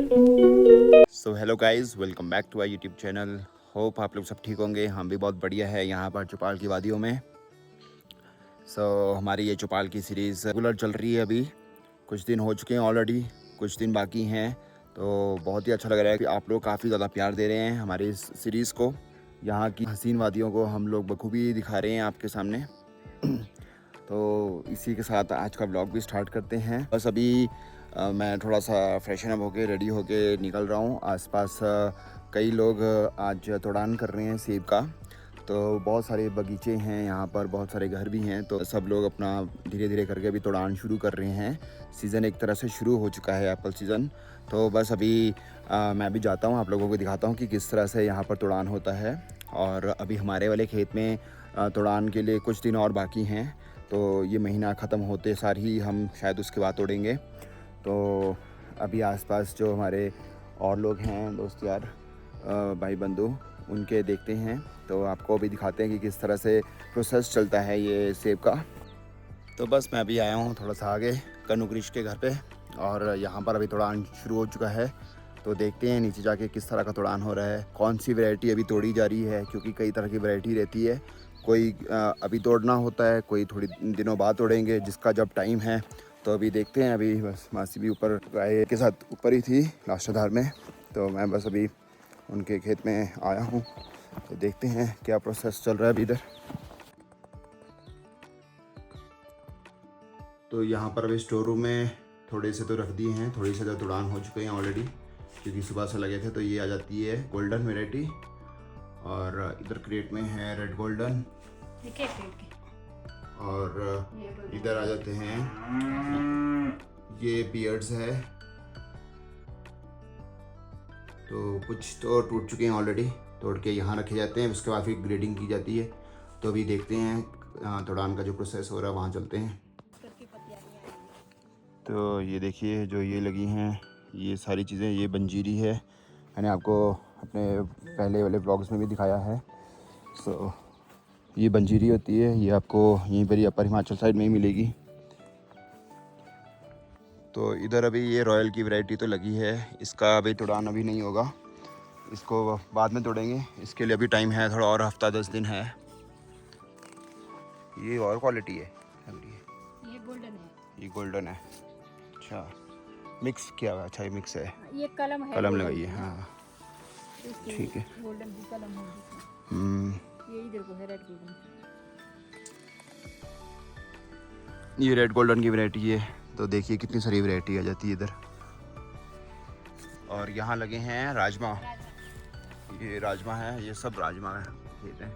So hello guys, welcome back to our YouTube channel. Hope आप लोग सब ठीक होंगे। हम भी बहुत बढ़िया है यहाँ पर चौपाल की वादियों में। हमारी ये चौपाल की सीरीज़ रेगुलर चल रही है। अभी कुछ दिन हो चुके हैं ऑलरेडी, कुछ दिन बाकी हैं। तो बहुत ही अच्छा लग रहा है कि आप लोग काफ़ी ज़्यादा प्यार दे रहे हैं हमारी इस सीरीज़ को। यहाँ की हसीन वादियों को हम लोग बखूबी दिखा रहे हैं आपके सामने। तो इसी के साथ आज का ब्लॉग भी स्टार्ट करते हैं। बस अभी मैं थोड़ा सा फ्रेशन अप होके रेडी होके निकल रहा हूँ। आसपास कई लोग आज तोड़ान कर रहे हैं सेब का। तो बहुत सारे बगीचे हैं यहाँ पर, बहुत सारे घर भी हैं। तो सब लोग अपना धीरे धीरे करके अभी तोड़ान शुरू कर रहे हैं। सीज़न एक तरह से शुरू हो चुका है, एप्पल सीज़न। तो बस अभी मैं भी जाता हूँ, आप लोगों को दिखाता हूँ कि किस तरह से यहाँ पर तोड़ान होता है। और अभी हमारे वाले खेत में तोड़ान के लिए कुछ दिन और बाकी हैं। तो ये महीना ख़त्म होते सार ही हम शायद उसके बाद तोड़ेंगे। तो अभी आसपास जो हमारे और लोग हैं, दोस्त यार, भाई बंधु, उनके देखते हैं। तो आपको भी दिखाते हैं कि किस तरह से प्रोसेस चलता है ये सेब का। तो बस मैं अभी आया हूँ थोड़ा सा आगे कनू कृष के घर पे, और यहाँ पर अभी तोड़ान शुरू हो चुका है। तो देखते हैं नीचे जाके किस तरह का तोड़ान हो रहा है, कौन सी वैरायटी अभी तोड़ी जा रही है, क्योंकि कई तरह की वैरायटी रहती है। कोई अभी तोड़ना होता है, कोई थोड़ी दिनों बाद तोड़ेंगे, जिसका जब टाइम है। तो अभी देखते हैं। अभी बस मासी भी ऊपर गाय के साथ ऊपर ही थी लाशाधार में, तो मैं बस अभी उनके खेत में आया हूँ। तो देखते हैं क्या प्रोसेस चल रहा है अभी इधर। तो यहाँ पर अभी स्टोर रूम में थोड़े से तो रख दिए हैं, थोड़ी से तो तोड़ान हो चुके हैं ऑलरेडी, क्योंकि सुबह से लगे थे। तो ये आ जाती है गोल्डन वेराइटी, और इधर क्रेट में है रेड गोल्डन, और इधर आ जाते हैं ये बियर्ड्स है। तो कुछ तो टूट चुके हैं ऑलरेडी, तोड़ के यहाँ रखे जाते हैं, उसके बाद फिर ग्रेडिंग की जाती है। तो अभी देखते हैं तोड़ान का जो प्रोसेस हो रहा है, वहाँ चलते हैं। तो ये देखिए, जो ये लगी हैं ये सारी चीज़ें, ये बंजीरी है। मैंने आपको अपने पहले वाले ब्लॉग्स में भी दिखाया है। ये बंजीरी होती है, ये आपको यहीं पर ही अपर हिमाचल साइड में ही मिलेगी। तो इधर अभी ये रॉयल की वैरायटी तो लगी है, इसका अभी तोड़ान अभी नहीं होगा, इसको बाद में तोड़ेंगे। इसके लिए अभी टाइम है थोड़ा और, हफ्ता 10 दिन है। ये और क्वालिटी है लग रही है। ये गोल्डन है। ये गोल्डन है, अच्छा मिक्स किया हुआ। अच्छा ये मिक्स है, ये कलम है, कलम लगाई है। हाँ ठीक है। गोल्डन की कलम होगी। ये इधर को है रेड गोल्डन। ये रेड गोल्डन की वैरायटी है। तो देखिए कितनी सारी वैरायटी आ जाती है इधर। और यहाँ लगे हैं राजमा। ये राजमा है, ये सब राजमा है खेत है।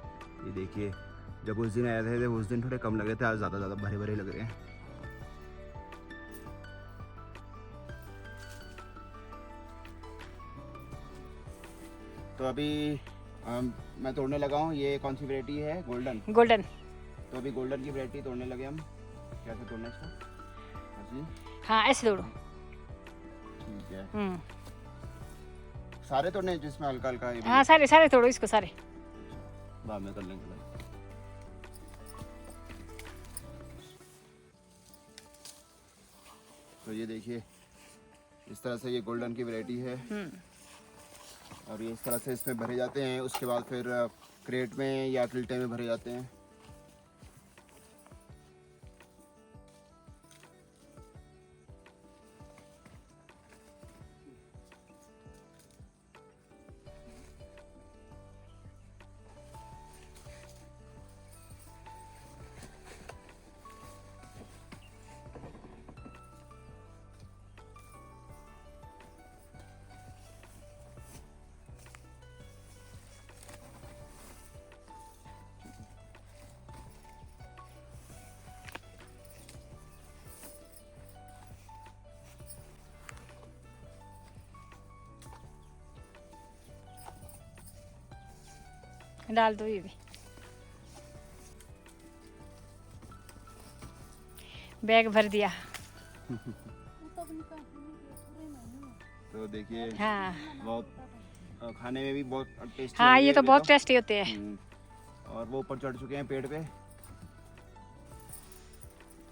ये देखिए, जब उस दिन आए थे उस दिन थोड़े कम लग रहे थे, आज ज़्यादा भरे भरे लग रहे हैं। तो अभी मैं तोड़ने लगा हूँ। ये कौन सी वैरायटी है? गोल्डन। गोल्डन। तो अभी गोल्डन की वैरायटी तोड़ने लगे हम। कैसे तोड़ना इसको? हाँ ऐसे तोड़ो। ठीक है। सारे तोड़ने हैं जिसमें हल्का हल्का? हाँ सारे सारे तोड़ो इसको, सारे बाद में कर लेंगे। तो ये देखिए, इस तरह से ये गोल्डन की वैरायटी है। और ये इस तरह से इसमें भरे जाते हैं, उसके बाद फिर क्रेट में या किल्टे में भरे जाते हैं। डाल दो ये भी। बैग भर दिया। तो देखिए, हाँ बहुत खाने में भी बहुत टेस्टी। हाँ ये तो बहुत टेस्टी होते हैं। और वो ऊपर चढ़ चुके हैं पेड़ पे।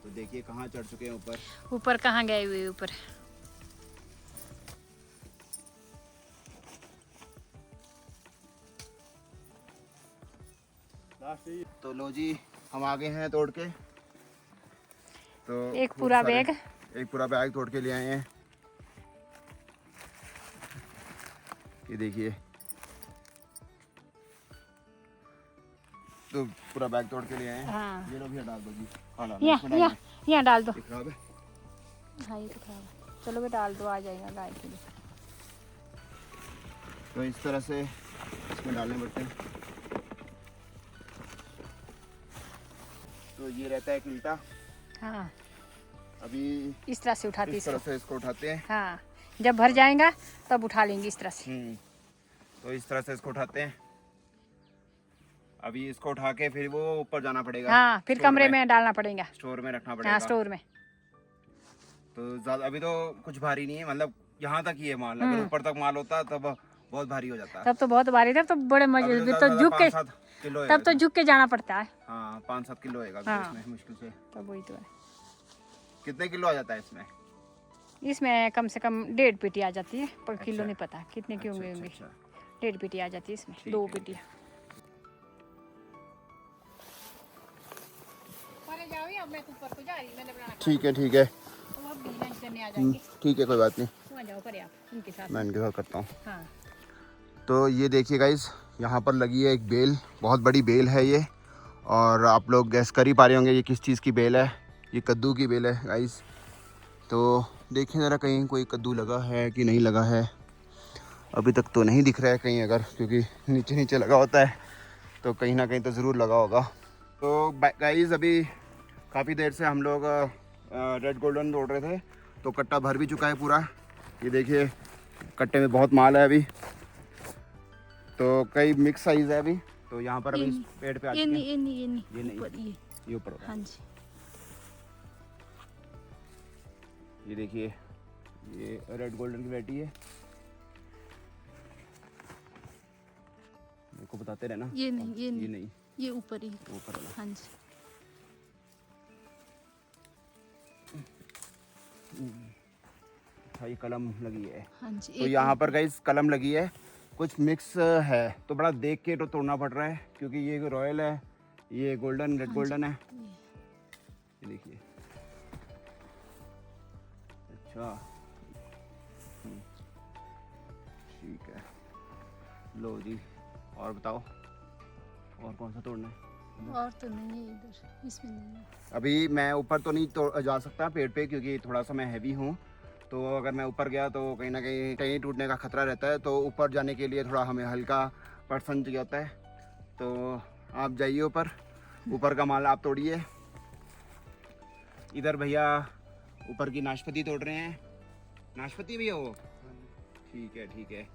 तो देखिए कहाँ चढ़ चुके हैं ऊपर। ऊपर कहाँ गए हुए ऊपर? तो लो जी, हम आ गए हैं तोड़ के। तो एक खूब पूरा सारे- बैग। एक पूरा बैग तोड़ के ले आए हैं। ये देखिए, तो पूरा बैग तोड़ के ले आए हैं। हाँ। ये लो भैया, डाल दो जी। हाँ डालो, यहाँ इसमें डालना है। यहाँ डाल दो। ये खराब है। हाँ ये तो खराब है। चलो भी डाल दो, आ जाएगा गाय के लिए। तो इस तरह से इसमें डालने पड़ते हैं। तो ये रहता है एक उल्टा। हाँ अभी इस तरह से उठाती इस तरह इसको। से इसको उठाते हैं। हाँ जब भर जाएगा तब उठा लेंगे इस तरह से। तो इस तरह से इसको उठाते हैं। अभी इसको उठा के फिर वो ऊपर जाना पड़ेगा। हाँ फिर स्टोर कमरे में डालना पड़ेगा। स्टोर में रखना पड़ेगा। हाँ स्टोर में। तो ज़्यादा अभी तो कुछ भारी नहीं है, मतलब यहाँ तक ही है माल। अगर ऊपर तक माल होता तब बहुत भारी हो जाता है। तब तो बहुत भारी, तब तो बड़े मजे, अभी तो ज़्यादा झुक के 5-7 किलो तब तो झुक के जाना पड़ता है। हाँ 5-7 किलो होएगा हाँ। इसमें मुश्किल से। तब वही तो है। कितने किलो आ जाता है इसमें? इसमें कम से कम 1.5 पेटी आ जाती है, पर किलो अच्छा। नहीं पता कितने की होंगे। अच्छा। 1.5 पेटी आ जाती है इसमें, ठीक 2 है। पेटियाँ। ठीक है, ठीक है, जाएंगे। ठीक है, कोई बात नहीं, वहाँ जाओ परे आप उनके साथ। मैं इनके साथ करता हूँ। हाँ तो ये देखिए गाइस, यहाँ पर लगी है एक बेल, बहुत बड़ी बेल है ये। और आप लोग गैस कर ही पा रहे होंगे ये किस चीज़ की बेल है। ये कद्दू की बेल है गाइस। तो देखें ज़रा कहीं कोई कद्दू लगा है कि नहीं लगा है। अभी तक तो नहीं दिख रहा है कहीं, अगर क्योंकि नीचे नीचे लगा होता है तो कहीं ना कहीं तो ज़रूर लगा होगा। तो गाइस अभी काफ़ी देर से हम लोग रेड गोल्डन तोड़ रहे थे, तो कट्टा भर भी चुका है पूरा। ये देखिए कट्टे में बहुत माल है अभी। तो कई मिक्स साइज़ है अभी। तो यहाँ पर अभी इस पेड़ पे आ चुके हैं। ये नहीं ये नहीं, ऊपर ये ऊपर होगा। हाँ जी। ये देखिए, ये रेड गोल्डन की वैरायटी है। मेरे को बताते रहना। ये नहीं ये नहीं, ये ऊपर ही। ऊपर वाला। हाँ जी। अच्छा, ये कलम लगी है। हाँ जी। तो यहाँ पर गाइस कलम लगी है, कुछ मिक्स है, तो बड़ा देख के तो तोड़ना पड़ रहा है क्योंकि ये रॉयल है, ये गोल्डन, रेड गोल्डन है। ये देखिए। अच्छा ठीक है, लो जी, और बताओ और कौन सा तोड़ना है? और तो नहीं है इधर, इसमें नहीं है। अभी मैं ऊपर तो नहीं जा सकता पेड़ पे, क्योंकि थोड़ा सा मैं हैवी हूँ। तो अगर मैं ऊपर गया तो कहीं ना कहीं टूटने का खतरा रहता है। तो ऊपर जाने के लिए थोड़ा हमें हल्का पर्सन चाहिए होता है। तो आप जाइए ऊपर का माल आप तोड़िए। इधर भैया ऊपर की नाशपाती तोड़ रहे हैं। नाशपाती भैया वो, ठीक है, ठीक है।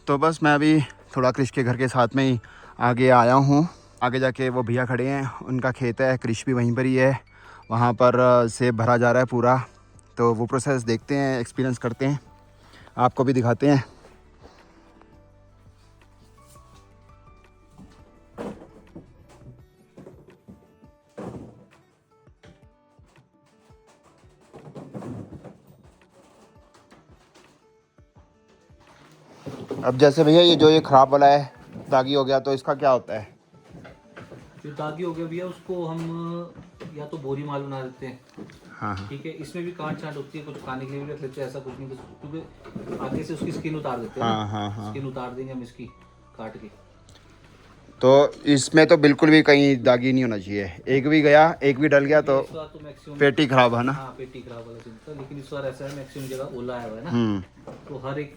तो बस मैं अभी थोड़ा क्रिश के घर के साथ में ही आगे आया हूँ। आगे जाके वो भैया खड़े हैं, उनका खेत है, क्रिश भी वहीं पर ही है। वहाँ पर सेब भरा जा रहा है पूरा। तो वो प्रोसेस देखते हैं, एक्सपीरियंस करते हैं, आपको भी दिखाते हैं। अब जैसे भैया ये ख़राब वाला है, दागी हो गया, तो इसका क्या होता है? जो दागी हो गया भैया उसको हम या तो बोरी माल बना देते हैं। हाँ हाँ। ठीक है, इसमें भी काट छाट होती है, कुछ खाने के लिए भी रख लेते हैं, ऐसा कुछ नहीं, बस क्योंकि आगे से उसकी स्किन उतार देते हैं। हाँ हाँ हाँ। स्किन उतार देंगे हम इसकी काट के। तो इसमें तो बिल्कुल भी कहीं दागी नहीं होना चाहिए। एक भी गया, एक भी डल गया तो इस बार तो मैक्सिमम पेटी खराब है ना। हाँ पेटी खराब वाला सीन था, लेकिन इस बार ऐसा है मैक्सिमम जगह ओला आया हुआ है ना, तो हर एक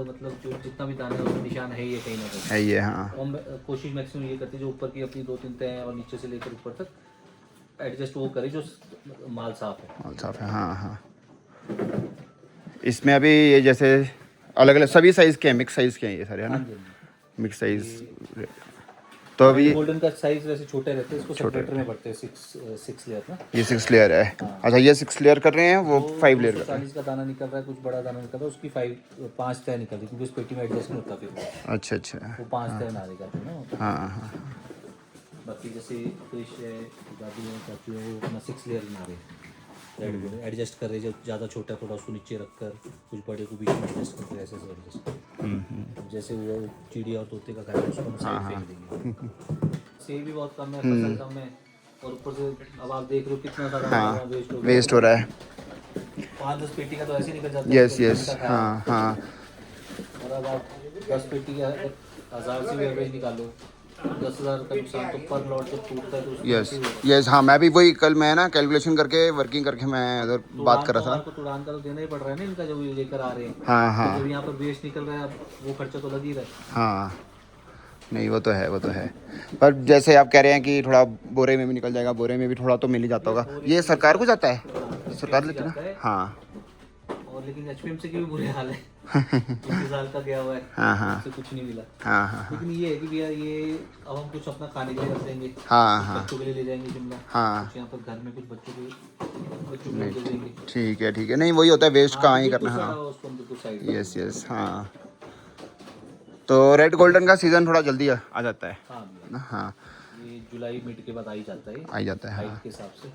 मतलब जो जितना भी दाना है उसमें निशान है ही है कहीं ना कहीं। है ये, हाँ। हम कोशिश मैक्सिमम ये करते हैं जो ऊपर की अपनी 2-3 तय और नीचे से लेकर ऊपर तक एडजस्ट वो करे जो माल साफ है। माल साफ है, हाँ हाँ। इसमें अभी ये जैसे अलग अलग सभी साइज़ के हैं, मिक्स साइज़ के हैं ये सारे, है ना? Mix size. तो अभी गोल्डन का साइज वैसे छोटे रहते हैं, इसको सेपरेटर में पड़ते हैं 6 लेयर ना। ये 6 लेयर है। अच्छा, ये 6 लेयर कर रहे हैं, वो 5 लेयर कर रहे हैं। 40 का दाना निकल रहा है, कुछ बड़ा दाना निकल रहा है, उसकी 5 तय निकल रही, क्योंकि उस पेटी में एडजस्ट नहीं होता फिर अच्छा अच्छा, वो 5 तय ना देगा ना। हाँ हाँ। बाकी जैसे फिश है, दादी है, चाचू है, वो अपना 6 लेयर बना रहे हैं। एडजस्ट कर रहे, जो ज़्यादा छोटा थोड़ा उसको नीचे रखकर, कुछ बड़े को बीच में एडजस्ट करके ऐसे ऐसे एडजस्ट। जैसे वो चिड़िया और तोते का घर है, उसको हम साइड फेंक देंगे। सेब भी बहुत कम है, फसल कम है, और ऊपर से अब आप देख रहे हो कितना सारा वेस्ट हो रहा है। 5-10 पेटी का तो ऐसे ही निकल जाता है। यस हाँ हाँ। और अब आप 10 पेटी का 1000 से भी एवरेज निकालो, 10,000 का नुकसान तो पर लॉट जब टूटता है तो उसमें यस कैसे होगा? यस हाँ, मैं भी वही कल मैं ना कैलकुलेशन करके वर्किंग करके मैं उधर बात कर रहा था। तो उड़ान का तो देना ही पड़ रहा है ना इनका, जब ये लेकर आ रहे हैं। हाँ हाँ तो जब यहाँ पर वेस्ट निकल रहा है, अब वो खर्चा तो लग ही रहा है। हाँ, नहीं वो तो है, वो तो है। पर जैसे आप कह रहे हैं कि थोड़ा बोरे में भी निकल जाएगा, बोरे में भी थोड़ा तो मिल ही जाता होगा। ये सरकार को जाता है, सरकार लेती है ना। हाँ, और लेकिन एचपीएमसी के भी बुरे हाल है। 2 साल का गया हुआ है, हाँ उससे कुछ नहीं मिला। हाँ हाँ लेकिन ये है कि भैया ये अब हम कुछ अपना खाने के लिए रख देंगे, हाँ हाँ बच्चों के लिए ले जाएंगे शिमला, हाँ, कुछ यहाँ पर घर में कुछ बच्चों को दे देंगे। ठीक है ठीक है। नहीं वही होता है, वेस्ट कहाँ ही करना। बिल्कुल हाँ सारा उसको हम बिल्कुल साइड। यस यस हाँ। तो रेड गोल्डन का सीज़न थोड़ा जल्दी आ जाता है हाँ भैया, ना। हाँ, ये जुलाई मिड के बाद आ ही जाता है, आ ही जाता है हाइट हाँ। के हिसाब से।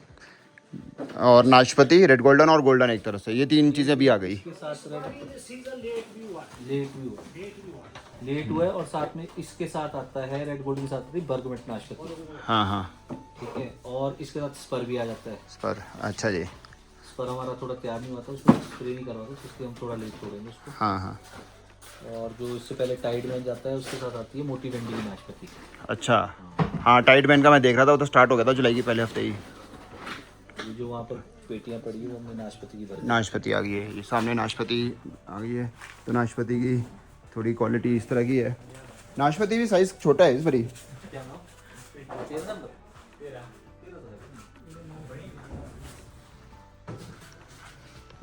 और नाशपाती, रेड गोल्डन और गोल्डन एक तरह से, ये 3 चीज़ें भी आ गई। इसके साथ लेट हुआ है, और साथ में इसके साथ आता है रेड गोल्ड के साथ आती है बर्गमेंट नाशपाती। हाँ हाँ, ठीक है, और इसके साथ स्पर भी आ जाता है। पर अच्छा जी। स्पर हमारा थोड़ा तैयार नहीं हुआ था, उसमें स्प्रे नहीं करवाता, तो इसलिए हम थोड़ा लेट छोड़ेंगे उसको। हाँ हाँ और जो इससे पहले टाइड में जाता है, उसके साथ आती है मोटी डंडी की नाशपाती। अच्छा हाँ, टाइट बैन का मैं देख रहा था, वो तो स्टार्ट हो गया था जुलाई के पहले हफ्ते ही। ये जो वहाँ पर पेटियाँ पड़ी है, वो हमने नाशपाती की भर दी। नाशपाती आ गई है, ये सामने नाशपाती आ गई है। तो नाशपाती की थोड़ी क्वालिटी इस तरह की है। नाशपाती भी साइज़ छोटा है इस बड़ी।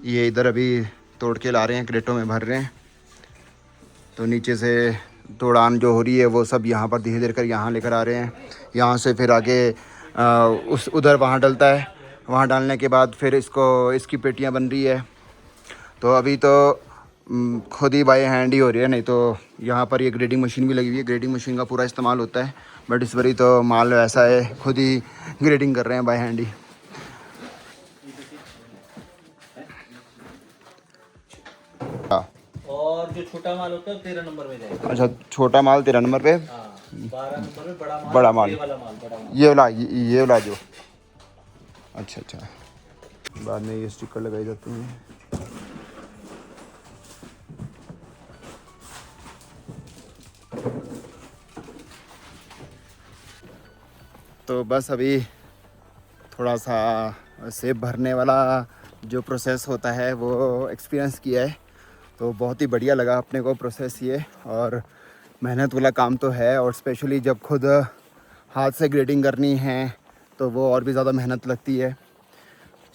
ये इधर अभी तोड़ के ला रहे हैं, क्रेटों में भर रहे हैं। तो नीचे से तोड़ान जो हो रही है वो सब यहाँ पर धीरे धीरे कर यहाँ लेकर आ रहे हैं। यहाँ से फिर आगे उस उधर वहाँ डलता है, वहाँ डालने के बाद फिर इसकी पेटियाँ बन रही है। तो अभी तो खुद ही बाय हैंड ही हो रही है, नहीं तो यहाँ पर ये ग्रेडिंग मशीन भी लगी हुई है, ग्रेडिंग मशीन का पूरा इस्तेमाल होता है। बट इस बारी तो माल ऐसा है, खुद ही ग्रेडिंग कर रहे हैं बाय हैंड ही। और जो छोटा माल होता है 13 नंबर में जाएगा। अच्छा, छोटा माल 13 नंबर पे। हाँ, 12 नंबर में बड़ा माल, बड़ा माल, ये वाला माल, बड़ा माल। ये वाला जो। अच्छा अच्छा, बाद में ये स्टिकर लगाई जाती हैं। तो बस अभी थोड़ा सा सेब भरने वाला जो प्रोसेस होता है वो एक्सपीरियंस किया है, तो बहुत ही बढ़िया लगा अपने को प्रोसेस ये। और मेहनत वाला काम तो है, और स्पेशली जब खुद हाथ से ग्रेडिंग करनी है तो वो और भी ज़्यादा मेहनत लगती है।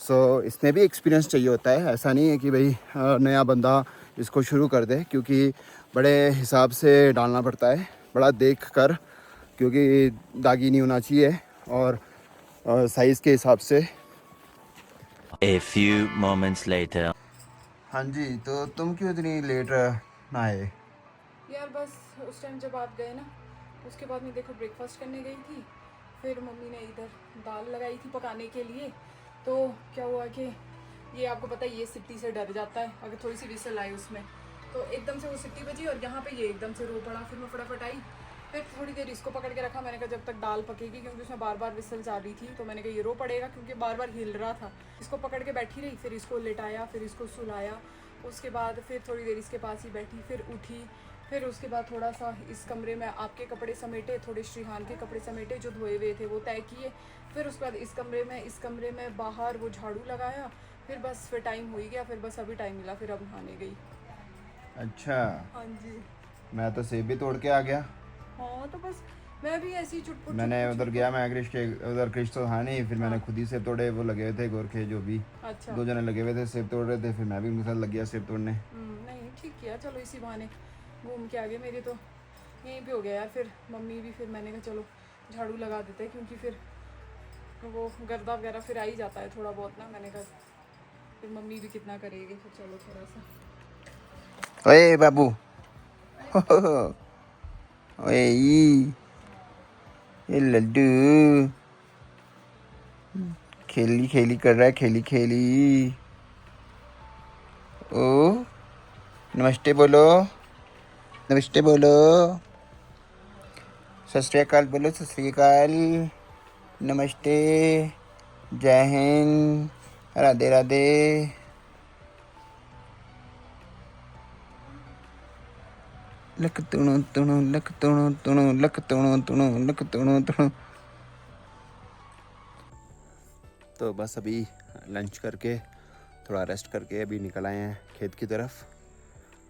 सो इसमें भी एक्सपीरियंस चाहिए होता है, ऐसा नहीं है कि भाई नया बंदा इसको शुरू कर दे, क्योंकि बड़े हिसाब से डालना पड़ता है, बड़ा देख कर, क्योंकि दागी नहीं होना चाहिए, और साइज़ के हिसाब से। A few moments later. हाँ जी, तो तुम क्यों इतनी लेट ना आए? यार बस उस टाइम जब आप गए ना, उसके बाद मैं देखो ब्रेकफास्ट करने गई थी, फिर मम्मी ने इधर दाल लगाई थी पकाने के लिए। तो क्या हुआ कि ये आपको पता है, ये सिट्टी से डर जाता है, अगर थोड़ी सी विसल आई उसमें तो एकदम से वो सिट्टी बजी, और यहाँ पे ये एकदम से रो पड़ा। फिर मैं फटाफट आई, फिर थोड़ी देर इसको पकड़ के रखा। मैंने कहा जब तक दाल पकेगी, क्योंकि उसमें बार बार विसल जा रही थी, तो मैंने कहा ये रो पड़ेगा, क्योंकि बार बार हिल रहा था। इसको पकड़ के बैठी रही, फिर इसको लिटाया, फिर इसको सुलाया। उसके बाद फिर थोड़ी देर इसके पास ही बैठी, फिर उठी, फिर उसके बाद थोड़ा सा इस कमरे में आपके कपड़े समेटे, थोड़े श्रीहान के कपड़े समेटे जो धोए हुए थे वो तय किए। फिर उसके बाद इस कमरे में बाहर वो झाड़ू लगाया। फिर बस फिर टाइम हो ही गया, फिर बस अभी टाइम मिला, फिर अब नहाने गई। अच्छा, हाँ जी। मैं तो सेब भी तोड़ के आ गया। हाँ तो बस मैं भी ऐसी चुटपुट मैंने उधर गया, मैं क्रिश के उधर, क्रिश तो था नहीं, फिर मैंने खुद ही सेब तोड़े। वो लगे हुए थे गोरखे जो भी, अच्छा 2 जने लगे हुए थे सेब तोड़ रहे थे, फिर मैं भी उनके साथ लग गया सेब तोड़ने। नहीं ठीक किया, चलो इसी बहाने घूम के आ गए। मेरे तो यहीं पे हो गया यार। फिर मम्मी भी, फिर मैंने कहा चलो झाड़ू लगा देते हैं, क्योंकि फिर वो गर्दा वगैरह फिर आ ही जाता है थोड़ा बहुत ना। मैंने कहा फिर मम्मी भी कितना करेगी, फिर चलो थोड़ा सा। ओए बाबू, ओए ये लड्डू खेली खेली कर रहा है, खेली खेली। ओ नमस्ते बोलो, नमस्ते बोलो, सत श्री अकाल बोलो, सत श्री अकाल, नमस्ते, जय हिंद, राधे राधे। लक तुणु तुणु लक तुणु तुणु लक तुणु तुणु लक तुणु तुणु। तो बस अभी लंच करके थोड़ा रेस्ट करके अभी निकल आए हैं खेत की तरफ।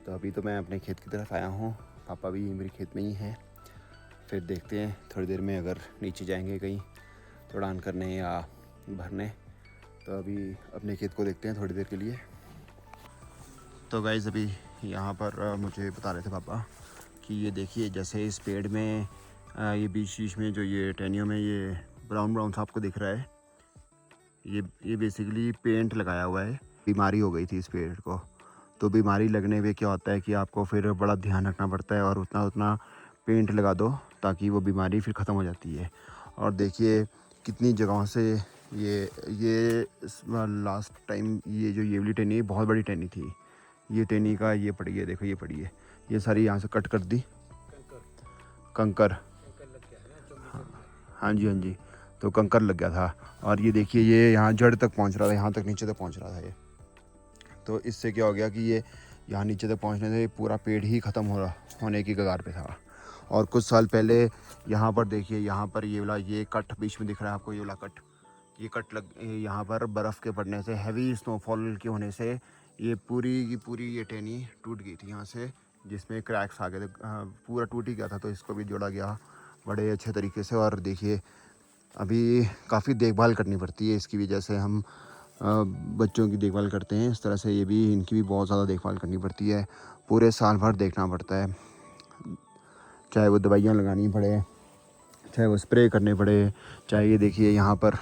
तो अभी तो मैं अपने खेत की तरफ आया हूँ, पापा भी मेरे खेत में ही हैं। फिर देखते हैं थोड़ी देर में अगर नीचे जाएंगे कहीं तोड़ान करने या भरने। तो अभी अपने खेत को देखते हैं थोड़ी देर के लिए। तो गाइस अभी यहाँ पर मुझे बता रहे थे पापा कि ये देखिए जैसे इस पेड़ में ये बीच में जो ये टहनियों में ये ब्राउन ब्राउन सा आपको दिख रहा है, ये बेसिकली पेंट लगाया हुआ है। बीमारी हो गई थी इस पेड़ को, तो बीमारी लगने पे क्या होता है कि आपको फिर बड़ा ध्यान रखना पड़ता है और उतना पेंट लगा दो ताकि वो बीमारी फिर ख़त्म हो जाती है। और देखिए कितनी जगहों से ये लास्ट टाइम ये वाली टहनी है, बहुत बड़ी टहनी थी। ये टहनी का ये पड़ी है, देखो ये पड़ी है, ये सारी यहाँ से कट कर दी कंकर। हाँ जी हाँ जी, तो कंकर लग गया था। और ये देखिए ये यहाँ जड़ तक पहुँच रहा था, यहाँ तक नीचे तक पहुँच रहा था ये। तो इससे क्या हो गया कि ये यहाँ नीचे तक पहुँचने से पूरा पेड़ ही ख़त्म होने की कगार पे था। और कुछ साल पहले यहाँ पर देखिए, यहाँ पर ये वाला ये कट बीच में दिख रहा है आपको, ये वाला कट, ये कट यहाँ पर बर्फ़ के पड़ने से, हैवी स्नोफॉल के होने से ये पूरी की पूरी ये टहनी टूट गई थी यहाँ से, जिसमें क्रैक्स आ गए थे, पूरा टूट ही गया था। तो इसको भी जोड़ा गया बड़े अच्छे तरीके से। और देखिए अभी काफ़ी देखभाल करनी पड़ती है इसकी भी, जैसे हम बच्चों की देखभाल करते हैं इस तरह से ये भी, इनकी भी बहुत ज़्यादा देखभाल करनी पड़ती है। पूरे साल भर देखना पड़ता है, चाहे वो दवाइयाँ लगानी पड़े, चाहे वो स्प्रे करने पड़े, चाहे ये देखिए यहाँ पर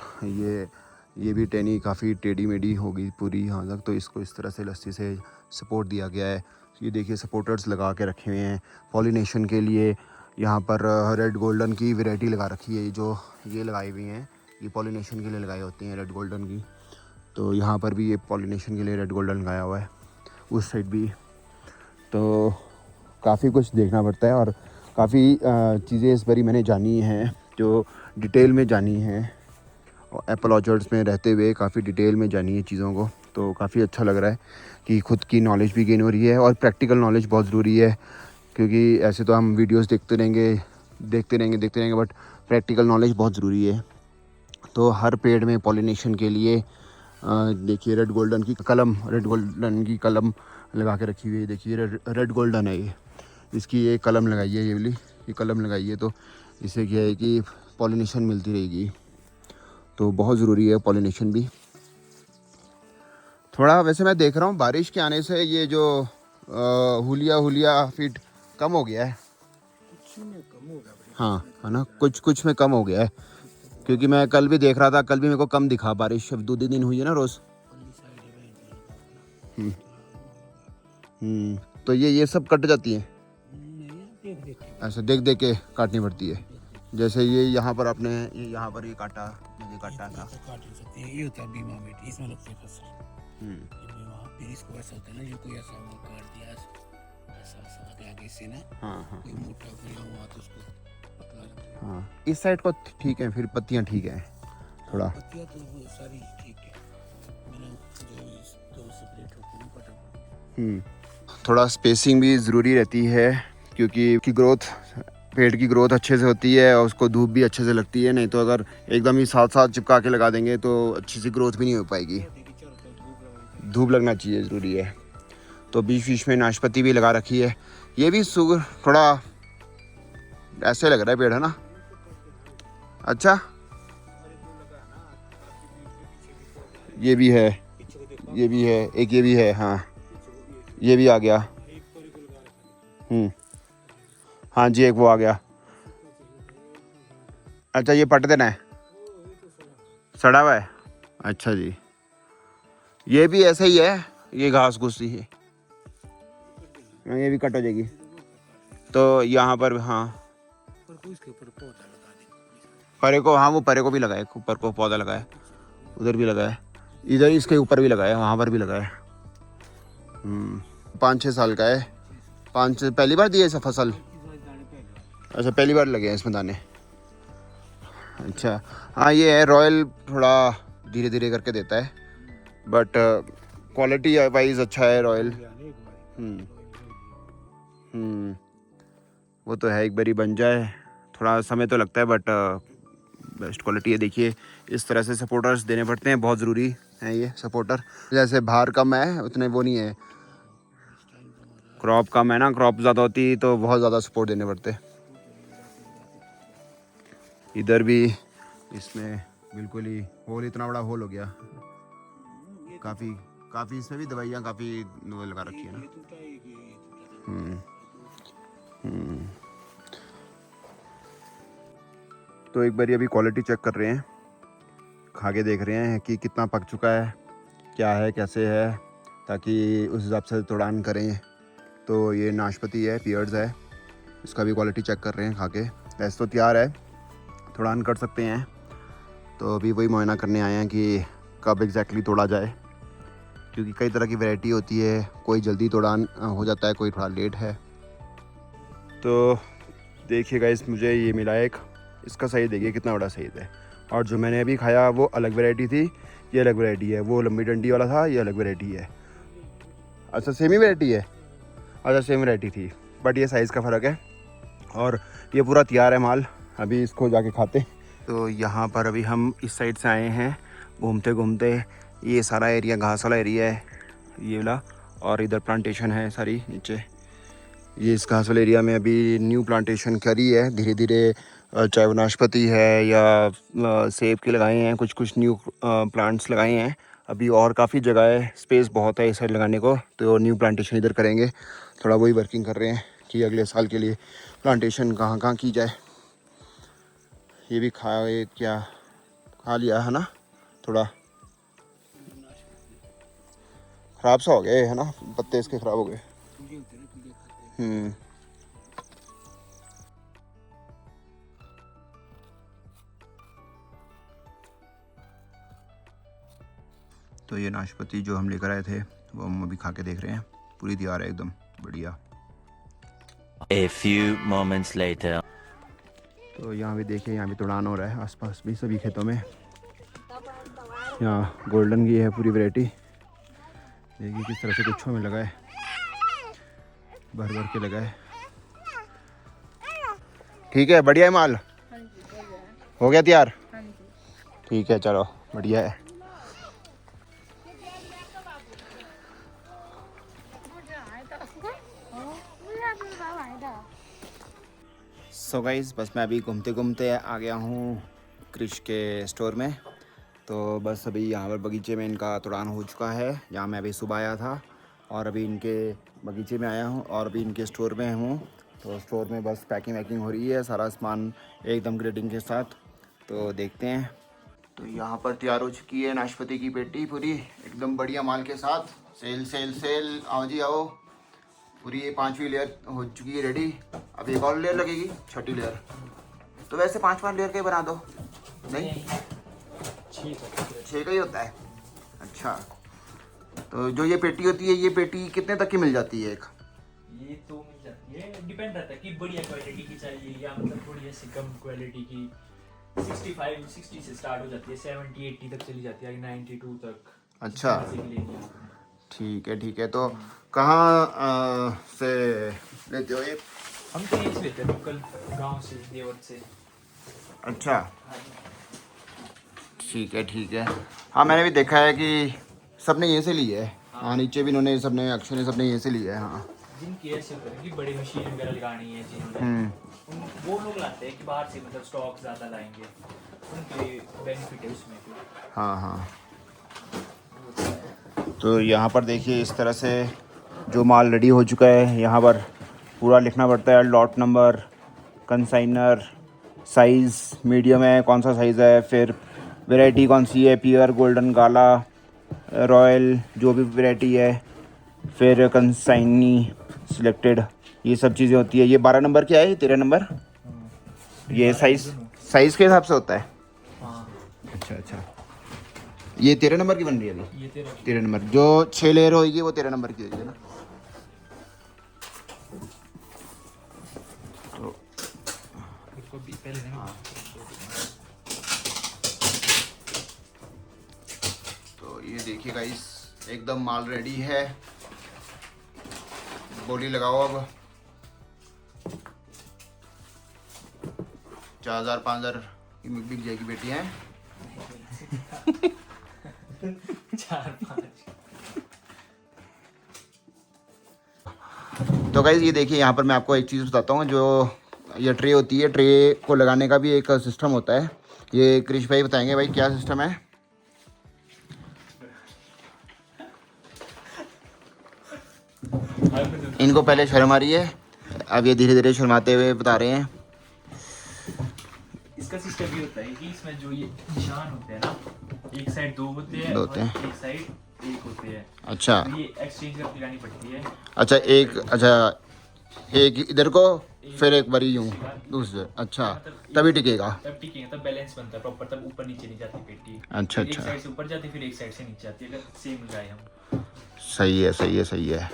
ये भी टहनी काफ़ी टेढ़ी मेढ़ी हो गई पूरी यहाँ तक। तो इसको इस तरह से लस्सी से सपोर्ट दिया गया है। ये देखिए सपोर्टर्स लगा के रखे हुए हैं पॉलिनेशन के लिए। यहाँ पर रेड गोल्डन की वैरायटी लगा रखी है, जो ये लगाई हुई हैं, ये पॉलिनेशन के लिए लगाई होती हैं रेड गोल्डन की। तो यहाँ पर भी ये पॉलिनेशन के लिए रेड गोल्डन लगाया हुआ है, उस साइड भी। तो काफ़ी कुछ देखना पड़ता है और काफ़ी चीज़ें इस बारी मैंने जानी हैं, जो डिटेल में जानी हैं। और एप्पल ऑर्चर्ड्स में रहते हुए काफ़ी डिटेल में जानी है चीज़ों को। तो काफ़ी अच्छा लग रहा है कि खुद की नॉलेज भी गेन हो रही है। और प्रैक्टिकल नॉलेज बहुत ज़रूरी है, क्योंकि ऐसे तो हम वीडियोस देखते रहेंगे, बट प्रैक्टिकल नॉलेज बहुत ज़रूरी है। तो हर पेड़ में पॉलिनेशन के लिए देखिए रेड गोल्डन की कलम लगा के रखी हुई है। देखिए रेड गोल्डन है ये, इसकी ये कलम लगाई है, ये कलम लगाई है। तो इससे क्या है कि पॉलिनेशन मिलती रहेगी। तो बहुत ज़रूरी है पॉलिनेशन भी। थोड़ा वैसे मैं देख रहा हूँ बारिश के आने से ये जो हुलिया फीट कम हो गया है। हाँ है ना, कुछ में कम हो गया है, क्योंकि मैं कल भी देख रहा था, कल भी मेरे को कम दिखा बारिश। अब 2 दिन हुई है ना रोज़। तो ये सब कट जाती है, ऐसे देख के काटनी पड़ती है। जैसे ये यहाँ पर आपने यहाँ पर ये काटा, मुझे काटा था। ये होता है बीमा में, इसमें लगती है फसल। फिर इसको ऐसा होता है ना, जो कोई ऐसा वो काट दिया ऐसा आगे से ना, हाँ कोई मोटा कोई हुआ तो उसको पतला लगता है। हाँ, इस साइड को ठीक है, फिर पत्तियाँ ठीक है थोड़ा। पत्तियाँ तो वो सारी ठीक है, मैंने जो 2 सेपरेट होकर नहीं पटा। थोड़ा स्पेसिंग भी ज़रूरी रहती है, क्योंकि पेड़ की ग्रोथ अच्छे से होती है और उसको धूप भी अच्छे से लगती है। नहीं तो अगर एकदम ही साथ चिपका के लगा देंगे तो अच्छी सी ग्रोथ भी नहीं हो पाएगी। धूप लगना चाहिए, ज़रूरी है। तो बीच में नाशपाती भी लगा रखी है। ये भी थोड़ा ऐसे लग रहा है पेड़, है ना। अच्छा, ये भी है, एक ये भी है। हाँ, ये भी आ गया। हाँ जी, एक वो आ गया। अच्छा, ये पट देना है, सड़ा हुआ है। अच्छा जी, ये भी ऐसा ही है, ये घास घुस ही है, ये भी कट हो जाएगी। तो यहाँ पर हाँ, पर इसके ऊपर पौधा लगा देना। परे को, हाँ वो परे को भी लगाए, ऊपर को पौधा लगाए, उधर भी लगा है, इधर इसके ऊपर भी लगा है, वहाँ पर भी लगा है। 5-6 साल का है। 5 पहली बार दिए ऐसा फसल? अच्छा, पहली बार लगे हैं इसमें दाने। अच्छा हाँ, ये है रॉयल, थोड़ा धीरे धीरे करके देता है, बट क्वालिटी वाइज अच्छा है रॉयल। वो तो है, एक बारी बन जाए थोड़ा समय तो लगता है, बट बेस्ट क्वालिटी है। देखिए इस तरह से सपोर्टर्स देने पड़ते हैं, बहुत ज़रूरी है ये सपोर्टर। जैसे भार कम है उतने वो नहीं है, क्रॉप कम है ना, क्रॉप ज़्यादा होती तो बहुत ज़्यादा सपोर्ट देने पड़ते। इधर भी इसमें बिल्कुल ही होल, इतना बड़ा होल हो गया। काफ़ी इसमें भी दवाइयाँ काफ़ी लगा रखी है ना। तो एक बारी अभी क्वालिटी चेक कर रहे हैं, खा के देख रहे हैं कि कितना पक चुका है, क्या है, कैसे है, ताकि उस हिसाब से तोड़ान करें। तो ये नाशपाती है, पियर्स है, इसका भी क्वालिटी चेक कर रहे हैं खा के। वैसे तो तैयार है, तोड़ान कर सकते हैं। तो अभी वही मुआयना करने आए हैं कि कब एग्जैक्टली तोड़ा जाए, क्योंकि कई तरह की वैरायटी होती है, कोई जल्दी तोड़ान हो जाता है, कोई थोड़ा लेट है। तो देखिएगा, इस मुझे ये मिला एक, इसका साइज़ देखिए कितना बड़ा साइज़ है। और जो मैंने अभी खाया वो अलग वैरायटी थी, ये अलग वैरायटी है। वो लंबी डंडी वाला था, ये अलग वैरायटी है। अच्छा सेम ही वैरायटी है? अच्छा सेम वैरायटी थी, बट ये साइज़ का फ़र्क है। और ये पूरा तैयार है माल, अभी इसको जाके खाते। तो यहाँ पर अभी हम इस साइड से आए हैं घूमते घूमते। ये सारा एरिया घास वाला एरिया है ये वाला, और इधर प्लांटेशन है सारी नीचे। ये इस घास वाले एरिया में अभी न्यू प्लांटेशन करी है धीरे धीरे, चाहे वो नाशपाती है या सेब के लगाए हैं, कुछ कुछ न्यू प्लांट्स लगाए हैं अभी। और काफ़ी जगह है, स्पेस बहुत है इस साइड लगाने को, तो न्यू प्लांटेशन इधर करेंगे। थोड़ा वही वर्किंग कर रहे हैं कि अगले साल के लिए प्लांटेशन कहाँ कहाँ की जाए। ये भी खा लिया है ना, थोड़ा ख़राब सा हो गया है ना, पत्ते इसके ख़राब हो गए। तो ये नाशपाती जो हम लेकर आए थे वो हम अभी खा के देख रहे हैं, पूरी तैयार है एकदम बढ़िया। A few moments later. तो यहाँ भी देखिए, यहाँ भी तोड़ान हो रहा है आसपास भी सभी खेतों में। यहाँ गोल्डन की है पूरी वैरायटी, देखिए किस तरह से गुच्छों में लगा है, भर भर के लगा है। ठीक है, बढ़िया है माल, हो गया तैयार? ठीक है, चलो बढ़िया है। सो गाइस, बस मैं अभी घूमते घूमते आ गया हूँ क्रिश के स्टोर में। तो बस अभी यहाँ पर बगीचे में इनका तोड़ान हो चुका है, जहाँ मैं अभी सुबह आया था, और अभी इनके बगीचे में आया हूँ और अभी इनके स्टोर में हूँ। तो स्टोर में बस पैकिंग वैकिंग हो रही है, सारा सामान एकदम ग्रेडिंग के साथ। तो देखते हैं। तो यहाँ पर तैयार हो चुकी है नाशपाती की पेटी पूरी एकदम बढ़िया माल के साथ। सेल सेल सेल, आओ जी आओ। पूरी ये 5वीं लेयर हो चुकी है रेडी। अब एक और लेयर लगेगी, 6ठी लेयर। तो वैसे 5-5 लेयर के बना दो, नहीं 6 का ही होता है? अच्छा, तो जो ये पेटी होती है, ये पेटी कितने तक की मिल जाती है एक? ये तो मिल जाती है, डिपेंड रहता है कि बढ़िया क्वालिटी की चाहिए या मतलब थोड़ी ऐसी कम क्वालिटी की। 65-60 से स्टार्ट हो जाती है, 70-80 तक चली जाती है, 92 तक। अच्छा ठीक है। तो कहाँ से लेते हो ये? हम तो यहीं से लेते हैं, लोकल गांव से, देवत से। अच्छा ठीक है। हाँ, मैंने भी देखा है कि सबने यहीं से ली है। हाँ, नीचे भी इन्होंने सबने, अक्षय ने सबने यहीं से लिया है। हाँ, जिनकी ऐसे कि बड़ी मशीन वगैरह लगानी है जिन वो लोग लाते हैं कि बाहर से मतलब स्टॉक ज़्यादा लाएंगे, उनके बेनिफिट है उसमें। हाँ। तो यहाँ पर देखिए इस तरह से जो माल रेडी हो चुका है, यहाँ पर पूरा लिखना पड़ता है, lot number, consignor, size medium है, कौन सा साइज़ है, फिर वैरायटी कौन सी है, पियर, गोल्डन, काला, रॉयल, जो भी वैरायटी है, फिर कंसाइनी सिलेक्टेड, ये सब चीज़ें होती है। ये 12 नंबर क्या है, 13 नंबर? ये साइज़ के हिसाब से होता है? अच्छा। ये 13 नंबर की बन रही है अभी? ये 13 13 नंबर, जो 6 लेयर होगी वो 13 नंबर की होगी ना? को भी पहले नहीं। तो ये देखिए गाइस, एकदम माल रेडी है। बोली लगाओ अब। 4000 5000 की बिक जाएगी बेटी है। 4-5। तो गाइस ये देखिए, यहाँ पर मैं आपको एक चीज़ बताता हूँ। जो ये ट्रे होती है, ट्रे को लगाने का भी एक सिस्टम होता है। ये कृष भाई बताएंगे भाई क्या सिस्टम है। इनको पहले शर्म आ रही है, अब ये धीरे धीरे शर्माते हुए बता रहे हैं। इसका सिस्टम ये होता है कि इसमें जो ये निशान होते हैं ना, एक साइड 2 होते हैं दो और होते हैं। एक साइड 1 होते हैं। अच्छा तो ये एक्सचेंज करके लगानी पड़ती है। अच्छा, एक इधर को, फिर एक बारी यूँ दूसरे। अच्छा, तभी टिकेगा। तब टिकेगा, तब बैलेंस बनता है प्रॉपर, तब ऊपर नीचे नहीं जाती पेटी। अच्छा एक अच्छा, साइड से ऊपर जाती, फिर एक साइड से नीचे आती है, अगर सेम लगाए हम। सही है सही है सही है।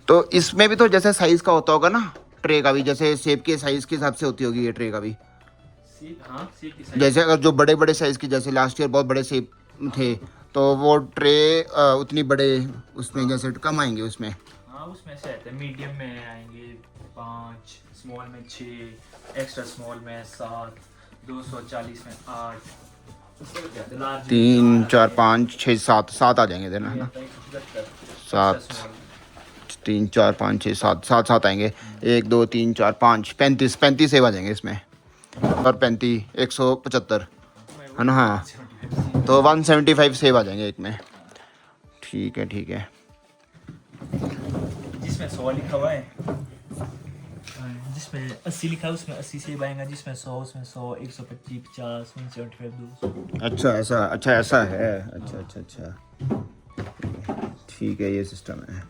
तो इसमें भी तो जैसे साइज का होता होगा ना ट्रे का भी, जैसे शेप के साइज के हिसाब से होती होगी ये ट्रे का भी। सेप, हाँ सेप की साइड। जैसे अगर जो बड़े बड़े साइज की, जैसे लास्ट ईयर बहुत बड़े शेप थे, तो वो ट्रे उतनी बड़े उसमें जैसे कम आएंगे उसमें। हाँ उसमें से आता है, मीडियम में आएंगे 5, स्मॉल में 6, एक्स्ट्रा स्मॉल में 7, 240 में 8, 3 4 5 6 7 आ जाएंगे इधर ना। 7 3 4 5 6 7 आएंगे। 1 2 3 4 5 35 सेब आ जाएंगे इसमें, और 35 175 है ना। हाँ, तो 175 सेब आ जाएंगे एक में। ठीक है ठीक है। जिसमें 100 लिखा हुआ है, जिसमें 80 लिखा है उसमें 80 सेब आएगा, जिसमें 100 उसमें 100, 125 50 175 200। अच्छा ऐसा है। अच्छा अच्छा अच्छा, ठीक है, ये सिस्टम है।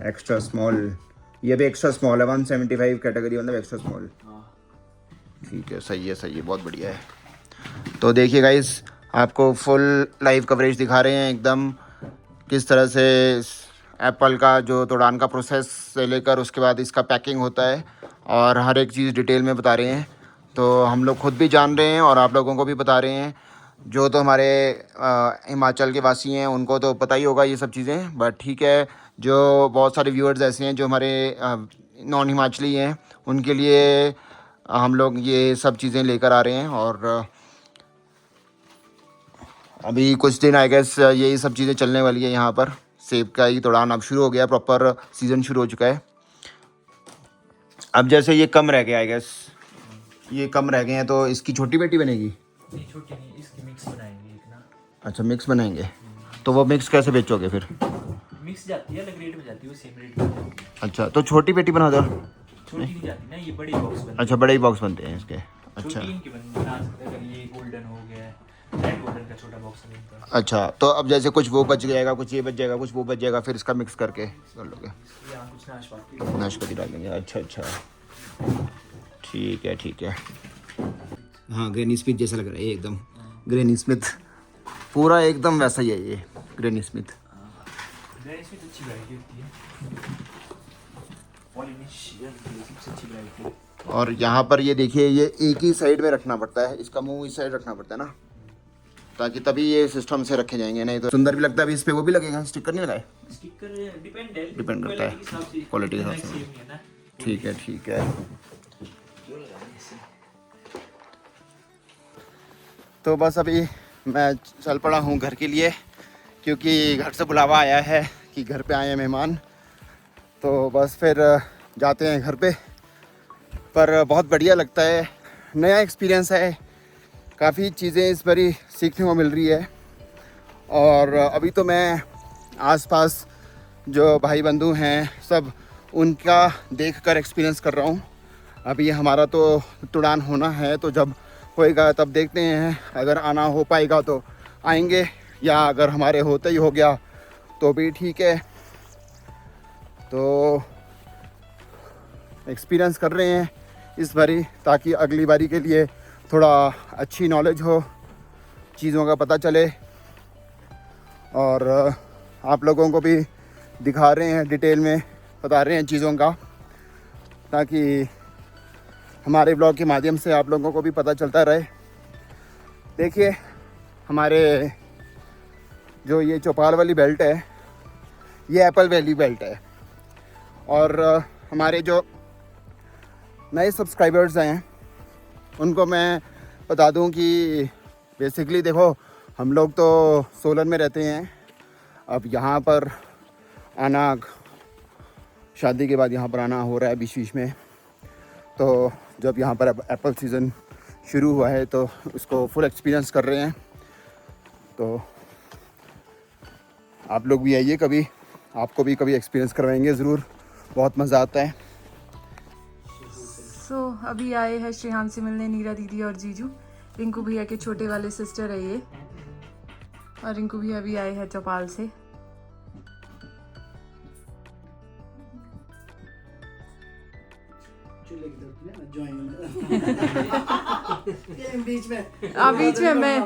एक्स्ट्रा स्मॉल, ये भी एक्स्ट्रा स्मॉल है। 175 कैटेगरी मतलब एक्स्ट्रा स्मॉल। ठीक है, सही है, बहुत बढ़िया है। तो देखिए गाइस, आपको फुल लाइव कवरेज दिखा रहे हैं एकदम, किस तरह से एप्पल का जो तोड़ान का प्रोसेस से लेकर उसके बाद इसका पैकिंग होता है, और हर एक चीज़ डिटेल में बता रहे हैं। तो हम लोग खुद भी जान रहे हैं और आप लोगों को भी बता रहे हैं। जो तो हमारे हिमाचल के वासी हैं उनको तो पता ही होगा ये सब चीज़ें, बट ठीक है, जो बहुत सारे व्यूअर्स ऐसे हैं जो हमारे नॉन हिमाचली हैं, उनके लिए हम लोग ये सब चीज़ें लेकर आ रहे हैं। और अभी कुछ दिन आई गेस यही सब चीज़ें चलने वाली है यहाँ पर। सेब का ही तोड़ान अब शुरू हो गया, प्रॉपर सीज़न शुरू हो चुका है। अब जैसे ये कम रह गया आई गेस, ये कम रह गए हैं, तो इसकी छोटी बेटी बनेगी। नहीं छोटी नहीं, इसकी मिक्स बनाएंगे एक ना। अच्छा, मिक्स बनाएंगे। तो वो मिक्स कैसे बेचोगे फिर? मिक्स जाती है, अलग रेट में जाती है, वो सेम रेट में। अच्छा, तो छोटी बेटी बना दो। छोटी नहीं जाती ना, ये बड़े बॉक्स बनते हैं। अच्छा, बड़े ही बॉक्स बनते हैं इसके। अच्छा छोटी इनकी बना सकते हैं, अगर ये गोल्डन हो गया, रेड गोल्डन का छोटा बॉक्स है इनका। अच्छा, तो अब जैसे कुछ वो बच जाएगा, कुछ ये बच जाएगा, कुछ वो बच जाएगा, फिर इसका मिक्स करके कर लोगे, यहाँ कुछ नाशपाती नाशपाती डाल देंगे। अच्छा अच्छा, ठीक है ठीक है। हाँ, ग्रैनी स्मिथ जैसा लग रहा है ये एकदम। ग्रैनी स्मिथ पूरा एकदम वैसा ही है ये ग्रैनी स्मिथ। इसमें तो अच्छी वैरायटी होती है, पॉलिनेशियन की सबसे अच्छी वैरायटी है। और यहाँ पर ये देखिए, ये एक ही साइड में रखना पड़ता है, इसका मुंह इस साइड रखना पड़ता है ना, ताकि तभी ये सिस्टम से रखे जाएंगे, नहीं तो सुंदर भी लगता है। अभी इस पे वो भी लगेगा, स्टिकर नहीं लगाए? स्टिकर डिपेंड करता है क्वालिटी के हिसाब से। ठीक है ठीक है। तो बस अभी मैं चल पड़ा हूँ घर के लिए, क्योंकि घर से बुलावा आया है कि घर पे आए हैं मेहमान। तो बस फिर जाते हैं घर पे। पर बहुत बढ़िया लगता है, नया एक्सपीरियंस है, काफ़ी चीज़ें इस बारी सीखने को मिल रही है। और अभी तो मैं आसपास जो भाई बंधु हैं सब, उनका देखकर एक्सपीरियंस कर रहा हूँ। अभी हमारा तो तुड़ान होना है, तो जब होएगा तब देखते हैं। अगर आना हो पाएगा तो आएंगे, या अगर हमारे होते ही हो गया तो भी ठीक है। तो एक्सपीरियंस कर रहे हैं इस बारी, ताकि अगली बारी के लिए थोड़ा अच्छी नॉलेज हो। चीज़ों का पता चले और आप लोगों को भी दिखा रहे हैं, डिटेल में बता रहे हैं चीज़ों का, ताकि हमारे ब्लॉग के माध्यम से आप लोगों को भी पता चलता रहे। देखिए हमारे जो ये चौपाल वाली बेल्ट है ये एप्पल वैली बेल्ट है, और हमारे जो नए सब्सक्राइबर्स हैं उनको मैं बता दूं कि बेसिकली देखो हम लोग तो सोलन में रहते हैं, अब यहाँ पर आना, शादी के बाद यहाँ पर आना हो रहा है बीच बीच में, तो जब यहाँ पर एप्पल सीज़न शुरू हुआ है तो उसको फुल एक्सपीरियंस कर रहे हैं। तो आप लोग भी आइए कभी, आपको भी कभी एक्सपीरियंस करवाएंगे ज़रूर, बहुत मज़ा आता है। अभी आए हैं श्रेहान से मिलने नीरा दीदी और जीजू, रिंकू भैया के छोटे वाले सिस्टर है ये, और रिंकू भैया भी आए हैं चौपाल से। बीच में मैं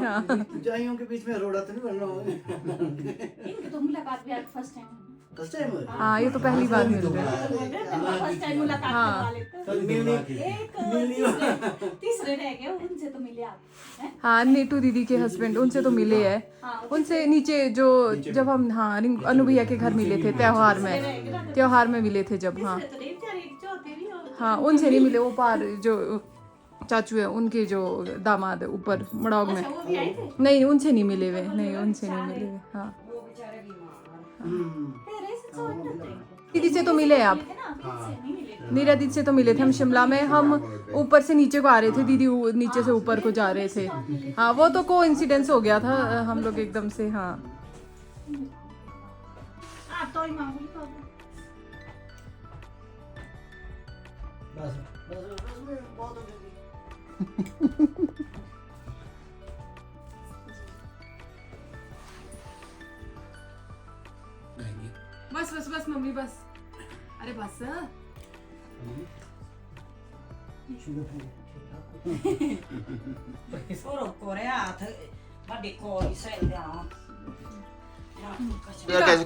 जाइयों के बीच में रोड़ा तो नहीं बन रहा इनकी तो मुलाकात भी आज फर्स्ट टाइम हाँ, ये तो पहली बार मिल रहे हैं। फर्स्ट टाइम मुलाकात हाँ। करवा लेते एक तीसरे रह गए, उनसे तो मिले आप हैं? हाँ, नीटू दीदी के हस्बैंड, उनसे तो मिले हैं। उनसे नीचे जो जब हम अनु भैया के घर मिले थे त्योहार में मिले थे जब। हाँ हाँ, उनसे नहीं मिले, वो पार जो चाचू है उनके जो दामाद है ऊपर मड़ौग में, नहीं उनसे नहीं मिले वे, नहीं उनसे नहीं मिले वे। हाँ दीदी से तो मिले आप, नीरा दीदी से तो मिले थे हम शिमला में, हम ऊपर से नीचे को आ रहे थे, दीदी नीचे से ऊपर को जा रहे थे। हाँ, वो तो कोइंसिडेंस हो गया था, हम लोग एकदम से। हाँ बस बस बस मम्मी बस, अरे बस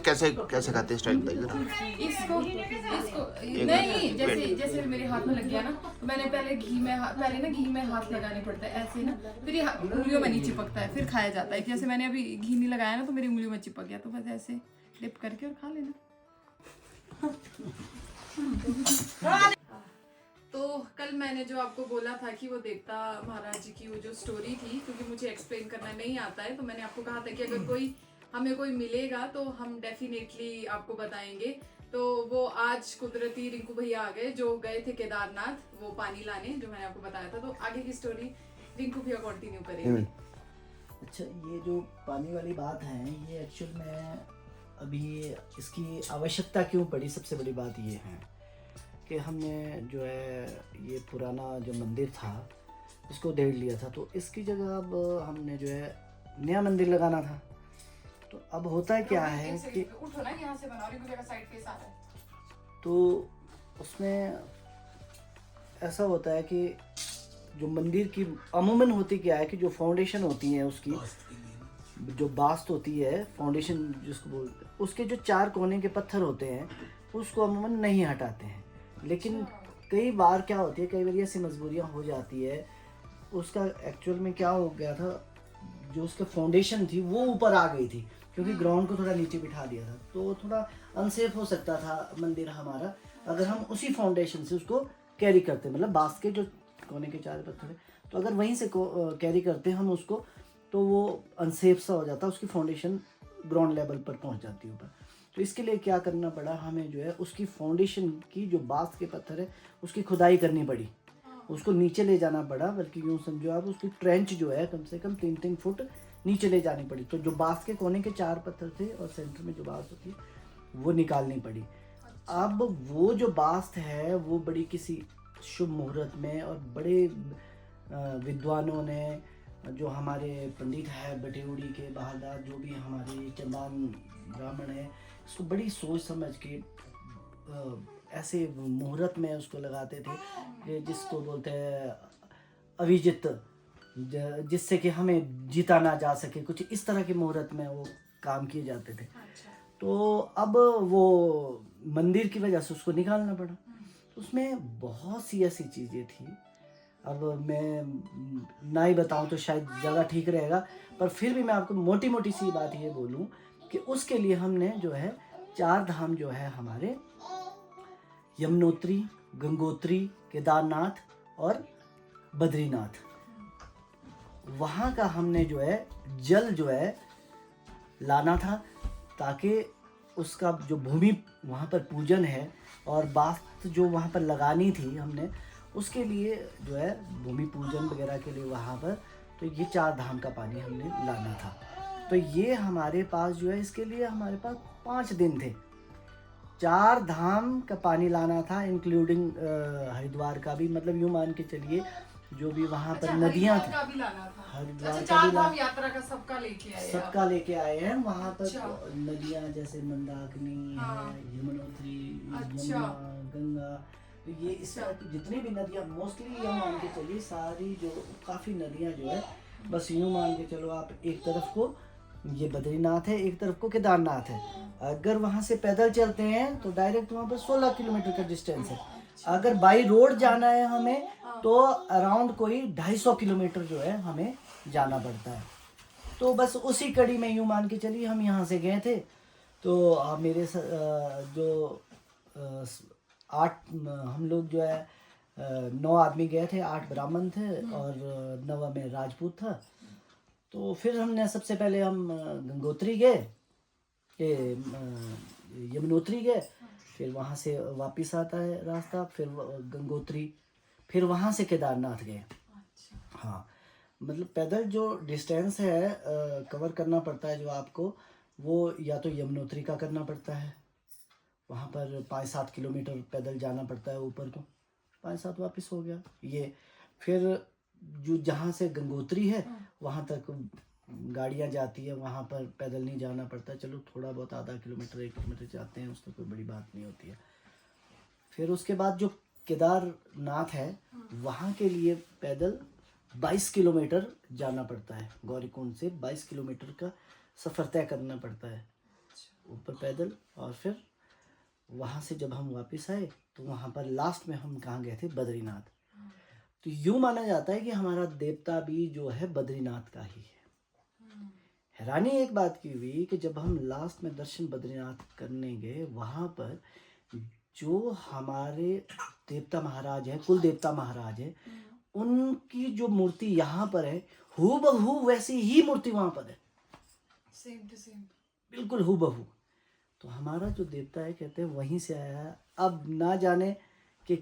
कैसे कैसे खाते हैं स्टाइल बताइए जरा। इसको नहीं, जैसे मेरे हाथ में लग गया ना, तो मैंने पहले घी में हाथ लगाने पड़ता है ऐसे ना, फिर ये उंगलियों में नहीं चिपकता है, फिर खाया जाता है। जैसे मैंने अभी घी नहीं लगाया ना तो मेरी उंगलियों में चिपक गया, तो बस ऐसे डिप करके और खा लेना। तो कल मैंने जो आपको बोला था कि वो देवता महाराज जी की वो जो स्टोरी थी, क्योंकि मुझे एक्सप्लेन करना नहीं आता है, तो मैंने आपको कहा था कि अगर हमें कोई मिलेगा तो हम डेफिनेटली आपको बताएंगे। तो वो आज कुदरती रिंकू भैया आ गए, जो गए थे केदारनाथ वो पानी लाने, जो मैंने आपको बताया था। तो आगे की स्टोरी रिंकू भैया कंटिन्यू करेंगे। अच्छा, ये जो पानी वाली बात है, ये एक्चुअल में अभी इसकी आवश्यकता क्यों पड़ी, सबसे बड़ी बात ये है कि हमने जो है ये पुराना जो मंदिर था इसको उधेड़ लिया था, तो इसकी जगह अब हमने जो है नया मंदिर लगाना था। तो अब होता है क्या है कि उठो ना, यहाँ से बना रही हूँ, साइड फेस आ रहा है। तो उसमें ऐसा होता है कि जो मंदिर की अमूमन होती क्या है कि जो फाउंडेशन होती है उसकी जो बास्त होती है, फाउंडेशन जिसको बोलते हैं, उसके जो 4 कोने के पत्थर होते हैं उसको अमूमन नहीं हटाते हैं। लेकिन कई बार क्या होती है, कई बार ऐसी मजबूरियाँ हो जाती है। उसका एक्चुअल में क्या हो गया था, जो उसका फाउंडेशन थी वो ऊपर आ गई थी, क्योंकि ग्राउंड को थोड़ा नीचे बिठा दिया था, तो थोड़ा अनसेफ हो सकता था मंदिर हमारा अगर हम उसी फाउंडेशन से उसको कैरी करते, मतलब बांस के जो कोने के 4 पत्थर है, तो अगर वहीं से कैरी करते हम उसको, तो वो अनसेफ सा हो जाता, उसकी फाउंडेशन ग्राउंड लेवल पर पहुंच जाती है ऊपर। तो इसके लिए क्या करना पड़ा हमें, जो है उसकी फाउंडेशन की जो बांस के पत्थर है उसकी खुदाई करनी पड़ी, उसको नीचे ले जाना पड़ा, बल्कि यूँ समझो आप उसकी ट्रेंच जो है कम से कम 3-3 फुट नीचे ले जानी पड़ी। तो जो बांस के कोने के 4 पत्थर थे और सेंटर में जो बांस होती है वो निकालनी पड़ी। अब वो जो बांस है वो बड़ी किसी शुभ मुहूर्त में और बड़े विद्वानों ने, जो हमारे पंडित है बटेउड़ी के बहादुर, जो भी हमारे चंदान ब्राह्मण है, इसको बड़ी सोच समझ के ऐसे मुहूर्त में उसको लगाते थे, जिसको बोलते हैं अभिजित जिससे कि हमें जीता ना जा सके, कुछ इस तरह के मुहूर्त में वो काम किए जाते थे। अच्छा। तो अब वो मंदिर की वजह से उसको निकालना पड़ा। तो उसमें बहुत सी ऐसी चीज़ें थी, अब मैं ना ही बताऊं तो शायद ज़्यादा ठीक रहेगा, पर फिर भी मैं आपको मोटी मोटी सी बात ये बोलूं कि उसके लिए हमने जो है 4 धाम जो है हमारे यमुनोत्री, गंगोत्री, केदारनाथ और बद्रीनाथ, वहाँ का हमने जो है जल जो है लाना था, ताकि उसका जो भूमि वहाँ पर पूजन है और बात जो वहाँ पर लगानी थी हमने, उसके लिए जो है भूमि पूजन वगैरह के लिए वहाँ पर, तो ये 4 धाम का पानी हमने लाना था। तो ये हमारे पास जो है, इसके लिए हमारे पास 5 दिन थे। 4 धाम का पानी लाना था, इंक्लूडिंग हरिद्वार का भी, मतलब यूँ मान के चलिए जो भी वहाँ पर नदियाँ थी, का भी लाना था। हरिद्वार अच्छा, का भी 4 धाम यात्रा का सबका लेके आए आप। सबका लेके आए हैं। वहाँ पर अच्छा। नदियाँ जैसे मंदाकिनी हाँ। है, यमुनोत्री, अच्छा। यमुना, गंगा, तो ये इस तरह की जितनी भी नदियाँ, मोस्टली ये मान के चलिए सारी जो काफ़ी नदियाँ जो है, बस यूँ मान के चलो आप, एक तरफ को ये बद्रीनाथ है, एक तरफ को केदारनाथ है। अगर वहाँ से पैदल चलते हैं तो डायरेक्ट वहाँ पर 16 किलोमीटर का डिस्टेंस है। अगर बाई रोड जाना है हमें तो अराउंड कोई 250 किलोमीटर जो है हमें जाना पड़ता है। तो बस उसी कड़ी में यूँ मान के चलिए हम यहाँ से गए थे। तो मेरे जो 8 हम लोग जो है 9 आदमी गए थे, 8 ब्राह्मण थे और 9 में राजपूत था। तो फिर हमने सबसे पहले हम गंगोत्री गए, यमुनोत्री गए, फिर वहाँ से वापस आता है रास्ता, फिर गंगोत्री, फिर वहाँ से केदारनाथ गए। हाँ, मतलब पैदल जो डिस्टेंस है कवर करना पड़ता है जो आपको, वो या तो यमुनोत्री का करना पड़ता है, वहाँ पर 5-7 किलोमीटर पैदल जाना पड़ता है ऊपर को, 5-7 वापस हो गया ये। फिर जो जहाँ से गंगोत्री है वहाँ तक गाड़ियाँ जाती है, वहाँ पर पैदल नहीं जाना पड़ता, चलो थोड़ा बहुत आधा किलोमीटर 1 किलोमीटर जाते हैं, उसमें कोई बड़ी बात नहीं होती है। फिर उसके बाद जो केदारनाथ है वहाँ के लिए पैदल 22 किलोमीटर जाना पड़ता है, गौरीकुंड से 22 किलोमीटर का सफ़र तय करना पड़ता है ऊपर पैदल। और फिर वहाँ से जब हम वापस आए तो वहाँ पर लास्ट में हम कहाँ गए थे, बद्रीनाथ। तो यूँ माना जाता है कि हमारा देवता भी जो है बद्रीनाथ का ही है। हैरानी एक बात की हुई कि जब हम लास्ट में दर्शन बद्रीनाथ करने गए, वहाँ पर जो हमारे देवता महाराज हैं, कुल देवता महाराज हैं, उनकी जो मूर्ति यहाँ पर है हूबहू वैसी ही मूर्ति वहाँ पर है, सेम टू सेम, बिल्कुल हूबहू। तो हमारा जो देवता है कहते हैं वहीं से आया है। अब ना जाने कि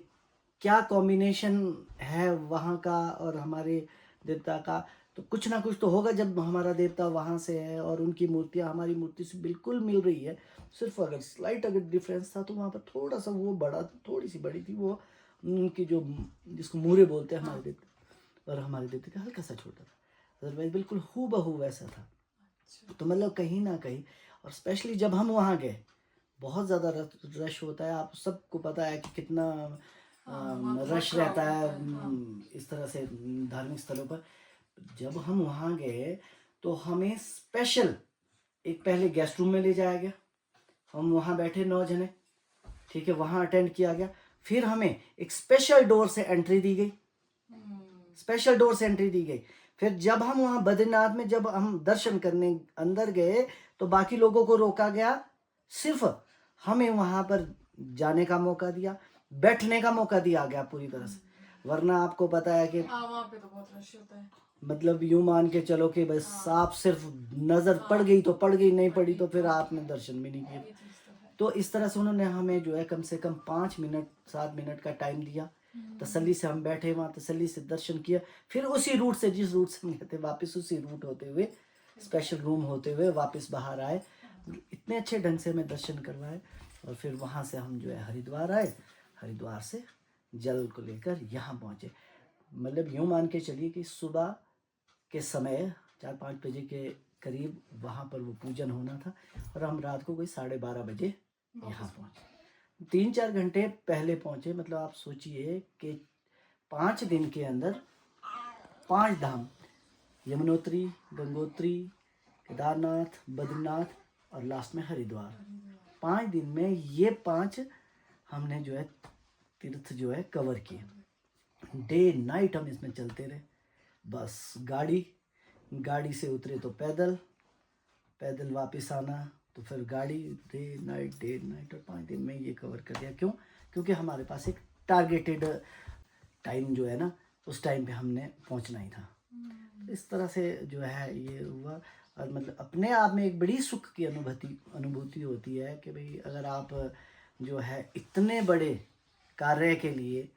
क्या कॉम्बिनेशन है वहाँ का और हमारे देवता का, तो कुछ ना कुछ तो होगा जब हमारा देवता वहाँ से है और उनकी मूर्तियाँ हमारी मूर्ति से बिल्कुल मिल रही है। सिर्फ अगर स्लाइट अगर डिफरेंस था तो वहाँ पर थोड़ा सा वो बड़ा, थोड़ी सी बड़ी थी वो उनकी जो, जिसको मूरे बोलते हैं हमारे देवता, और हमारे देवता का हल्का सा छोटा था, अदरवाइज बिल्कुल हूबहू वैसा था। तो मतलब कहीं ना कहीं, और स्पेशली जब हम वहाँ गए बहुत ज़्यादा रश होता है, आप सबको पता है कि कितना रश रहता है इस तरह से धार्मिक स्थलों पर। जब हम वहाँ गए तो हमें स्पेशल एक पहले गेस्ट रूम में ले जाया गया, हम वहाँ बैठे 9 जने, ठीक है, वहाँ अटेंड किया गया। फिर हमें एक स्पेशल डोर से एंट्री दी गई, स्पेशल डोर से एंट्री दी गई। फिर जब हम वहाँ बद्रीनाथ में जब हम दर्शन करने अंदर गए तो बाकी लोगों को रोका गया, सिर्फ हमें वहाँ पर जाने का मौका दिया, बैठने का मौका दिया गया पूरी तरह से। वरना आपको पता है कि वहाँ पे तो बहुत रश होता है, मतलब यूँ मान के चलो कि बस आप सिर्फ नज़र पड़ गई तो पड़ गई, नहीं पड़ी तो फिर आपने दर्शन भी नहीं किए। तो इस तरह से उन्होंने हमें जो है कम से कम 5 मिनट 7 मिनट का टाइम दिया, तसल्ली से हम बैठे वहाँ, तसल्ली से दर्शन किया। फिर उसी रूट से, जिस रूट से हम गए थे, वापस उसी रूट होते हुए, स्पेशल रूम होते हुए वापस बाहर आए। इतने अच्छे ढंग से हमें दर्शन करवाए। और फिर वहाँ से हम जो है हरिद्वार आए, हरिद्वार से जल को लेकर यहाँ पहुँचे। मतलब यूँ मान के चलिए कि सुबह के समय 4-5 बजे के करीब वहाँ पर वो पूजन होना था और हम रात को कोई 12:30 बजे यहाँ पहुँचे। 3-4 घंटे पहले पहुँचे। मतलब आप सोचिए कि 5 दिन के अंदर 5 धाम, यमुनोत्री, गंगोत्री, केदारनाथ, बद्रीनाथ और लास्ट में हरिद्वार। 5 दिन में ये 5 हमने जो है तीर्थ जो है कवर किए। डे नाइट हम इसमें चलते रहे। बस गाड़ी से उतरे तो पैदल वापस आना, तो फिर गाड़ी डे नाइट और 5 दिन में ये कवर कर दिया। क्यों? क्योंकि हमारे पास एक टारगेटेड टाइम जो है ना, उस टाइम पे हमने पहुंचना ही था। इस तरह से जो है ये हुआ। और मतलब अपने आप में एक बड़ी सुख की अनुभूति होती है कि भाई अगर आप जो है इतने बड़े कार्य के लिए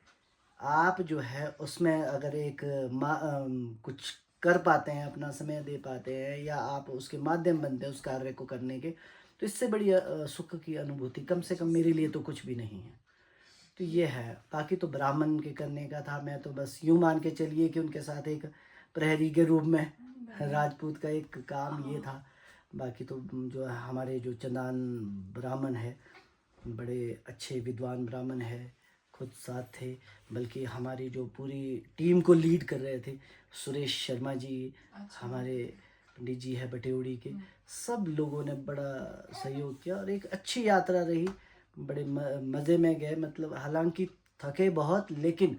आप जो है उसमें अगर एक कुछ कर पाते हैं, अपना समय दे पाते हैं, या आप उसके माध्यम बनते हैं उस कार्य को करने के, तो इससे बड़ी सुख की अनुभूति कम से कम मेरे लिए तो कुछ भी नहीं है। तो ये है। बाकी तो ब्राह्मण के करने का था। मैं तो बस यूँ मान के चलिए कि उनके साथ एक प्रहरी के रूप में राजपूत का एक काम ये था। बाकी तो जो है हमारे जो चंदान ब्राह्मण है, बड़े अच्छे विद्वान ब्राह्मण है, खुद साथ थे। बल्कि हमारी जो पूरी टीम को लीड कर रहे थे सुरेश शर्मा जी, हमारे पंडित जी है बटेउड़ी के, सब लोगों ने बड़ा सहयोग किया और एक अच्छी यात्रा रही। बड़े मज़े में गए। मतलब हालांकि थके बहुत, लेकिन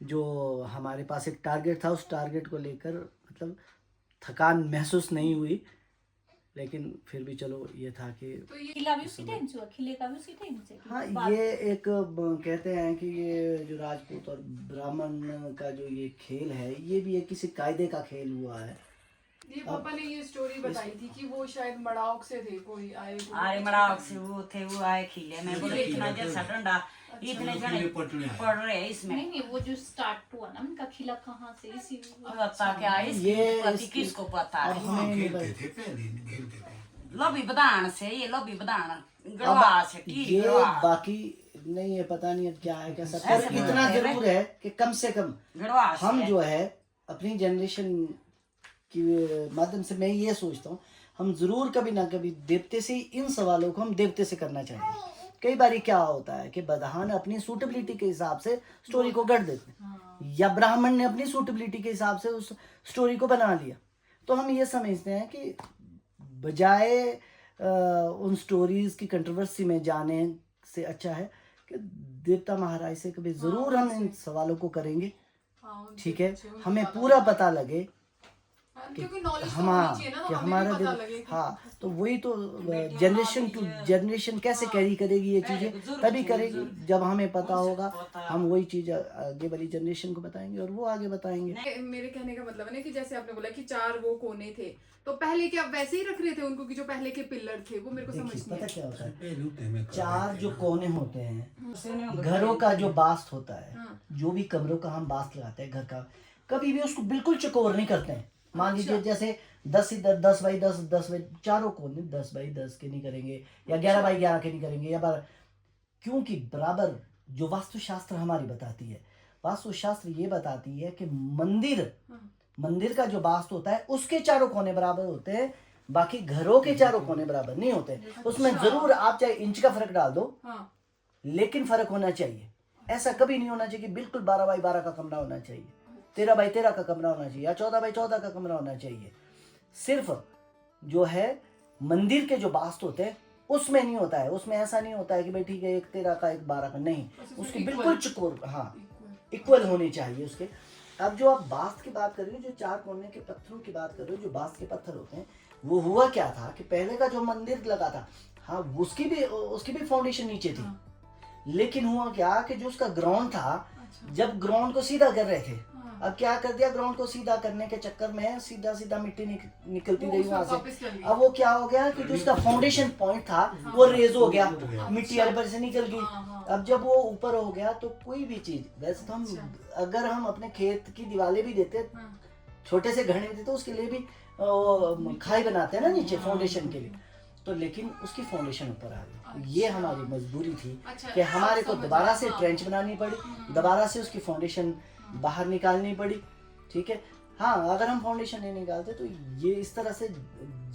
जो हमारे पास एक टारगेट था उस टारगेट को लेकर मतलब थकान महसूस नहीं हुई। लेकिन फिर भी चलो ये था कि खिला भी उसी टाइम से हुआ, खिले का भी उसी टाइम से। हाँ, ये एक कहते हैं कि ये जो राजपूत और ब्राह्मण का जो ये खेल है, ये भी एक किसी कायदे का खेल हुआ है। ये पापा ने ये स्टोरी बताई थी कि वो शायद मड़ाउक से थे, कोई आए मड़ाउक से वो थे, वो आए खिले में, बोले इतना जैसा डंडा इतने जने पड़ रहे हैं इसमें। नहीं, वो जो स्टार्ट हुआ ना उनका खिला कहाँ से, इसी पता क्या इसकी किसको पता है? लॉबी बदान से, ये लॉबी बदान गढ़वा से, ये बाकी नहीं है, पता नहीं अब क्या है कैसा। पर इतना जरूर है कि कम से कम हम जो है अपनी जनरेशन के माध्यम से मैं ये सोचता हूँ, हम जरूर कभी ना कभी देवते से इन सवालों को हम देवते से करना चाहिए। कई बार क्या होता है कि बदहान अपनी सूटेबिलिटी के हिसाब से स्टोरी को गढ़ देते हैं, या ब्राह्मण ने अपनी सूटेबिलिटी के हिसाब से उस स्टोरी को बना लिया। तो हम ये समझते हैं कि बजाय उन स्टोरीज की कंट्रोवर्सी में जाने से अच्छा है कि देवता महाराज से कभी ज़रूर हम इन सवालों को करेंगे। ठीक है, हमें पूरा पता लगे कि हमारा हाँ, तो वही तो जनरेशन टू जनरेशन कैसे कैरी करेगी ये चीज़ें, तभी करेगी जब हमें पता होगा। हम वही चीज़ आगे वाली जनरेशन को बताएंगे और वो आगे बताएंगे। मेरे कहने का मतलब है ना कि जैसे आपने बोला कि 4 वो कोने थे, तो पहले क्या वैसे ही रख रहे थे उनको कि जो पहले के पिलर थे? वो मेरे को समझ नहीं पता क्या होता है, 4 जो कोने होते हैं, घरों का जो बास्त होता है, जो भी कमरों का हम बास्त लगाते हैं घर का, कभी भी उसको बिल्कुल चकोर नहीं करते हैं। मान लीजिए जैसे 10 बाई 10 चारों कोने 10 बाई 10 के नहीं करेंगे, या 11 बाई 11 के नहीं करेंगे, या 12, क्योंकि बराबर जो वास्तुशास्त्र हमारी बताती है, वास्तुशास्त्र ये बताती है कि मंदिर का जो वास्तु होता है उसके चारों कोने बराबर होते हैं, बाकी घरों के चारों कोने बराबर नहीं होते। उसमें जरूर आप चाहे इंच का फर्क डाल दो, लेकिन फर्क होना चाहिए। ऐसा कभी नहीं होना चाहिए कि बिल्कुल 12 बाई 12 का कमरा होना चाहिए, 13 बाई 13 का कमरा होना चाहिए, या 14 बाई 14 का कमरा होना चाहिए। सिर्फ जो है मंदिर के जो वास्तु होते हैं उसमें नहीं होता है। उसमें ऐसा नहीं होता है कि भाई ठीक है एक 13 का एक 12 का, नहीं, उसकी बिल्कुल चकोर, हाँ, इक्वल होनी चाहिए उसके। अब जो आप वास्तु की बात कर रहे हो, जो 4 कोने के पत्थरों की बात कर रहे हो, जो वास्तु के पत्थर होते हैं, वो हुआ क्या था कि पहले का जो मंदिर लगा था, हाँ, उसकी भी फाउंडेशन नीचे थी। लेकिन हुआ क्या कि जो उसका ग्राउंड था, जब ग्राउंड को सीधा कर रहे थे, अब क्या कर दिया, ग्राउंड को सीधा करने के चक्कर में सीधा मिट्टी निकलती रही वहां से। अब वो क्या हो गया कि जो उसका फाउंडेशन पॉइंट था वो रेज हो गया, मिट्टी ऊपर से निकल गई। अब जब वो ऊपर हो गया तो कोई भी चीज, वैसे तो हम अगर हम अपने खेत की दीवारें भी देते, छोटे से घर में देते, तो उसके लिए भी खाई बनाते हैं ना नीचे फाउंडेशन के लिए, तो लेकिन उसकी फाउंडेशन ऊपर आ गई। ये हमारी मजबूरी थी कि हमारे को दोबारा से ट्रेंच बनानी पड़ी, दोबारा से उसकी फाउंडेशन बाहर निकालनी पड़ी। ठीक है, हाँ, अगर हम फाउंडेशन नहीं निकालते तो ये इस तरह से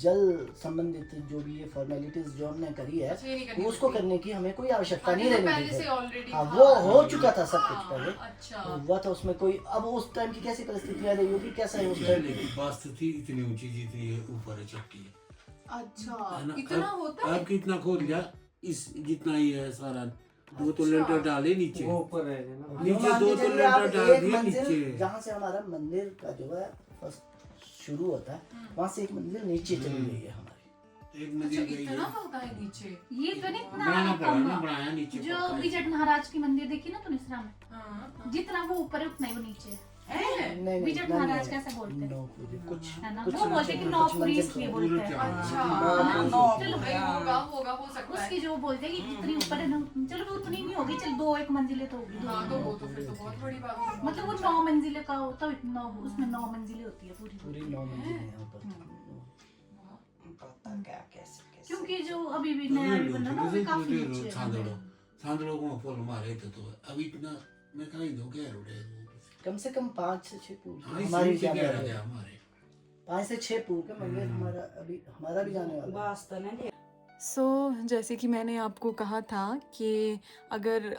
जल संबंधित जो भी ये फॉर्मेलिटीज जो हमने करी है अच्छा, ये नहीं करनी वो उसको पड़ती। करने की हमें कोई आवश्यकता नहीं हाँ, रहनी पहले से थी। ऑलरेडी हाँ, वो हो चुका था सब कुछ पहले, अच्छा हुआ था उसमें कोई। अब उस टाइम की कैसी परिस्थितियां रही होगी, कैसा है उस टाइम पहले की वास्तु थी इतनी ऊंची जितनी ये ऊपर है चक्की है अच्छा ना? इतना होता है। अब कितना खोल लिया, इस जितना ही है सारा, 2 लेंटर डाले नीचे, ऊपर है ना। नीचे मान के 2 चलिए आप लेंटर डाल एक दिए मंजिल नीचे। जहाँ से हमारा मंदिर का जो है फर्स्ट शुरू होता है, वहाँ से एक मंजिल नीचे चली गई है हमारी। एक अच्छा मंजिल गई इतना है, होता है नीचे। ये तो नहीं बनाना इतना पड़ा ना, कम। बनाया नीचे जो पक्का है। विजट महाराज की मंदिर देखी ना तूने इसरा में, हाँ, जितना वो ऊपर है उतना ही वो नीचे है। नहीं, विजट इतना नहीं महाराज है। कैसे बोलते हैं? 9 पूरी कुछ है ना, कुछ वो बोलते हैं कि 9 पूरी मंजिल इसलिए तो- बोलते हैं। अच्छा चलो भाई होगा हो सकता है। उसकी जो बोलते हैं कि जितनी ऊपर है ना, चलो वो उतनी नहीं होगी, चल 2-1 मंजिलें तो होगी। हाँ तो वो तो फिर तो बहुत बड़ी बात है। मतलब वो 9 मंजिले का होता है, 9 उसमें 9 मंजिलें होती है पूरी। पूरी 9 मंजिल है ऊपर। क्योंकि जो अभी भी नया भी बन रहा है ना वो भी काफी नीचे है। सांदड़ों को फूल मारे तो अब इतना मैं कहीं दो क्या रोड़े कम से कम 5 से 6 पूर हाँ, हमारी इसी से जाने कह वाली रहे है। हमारे 5 से 6 पूर का मंदिर हमारा भी जाने वाला है। सो जैसे कि मैंने आपको कहा था कि अगर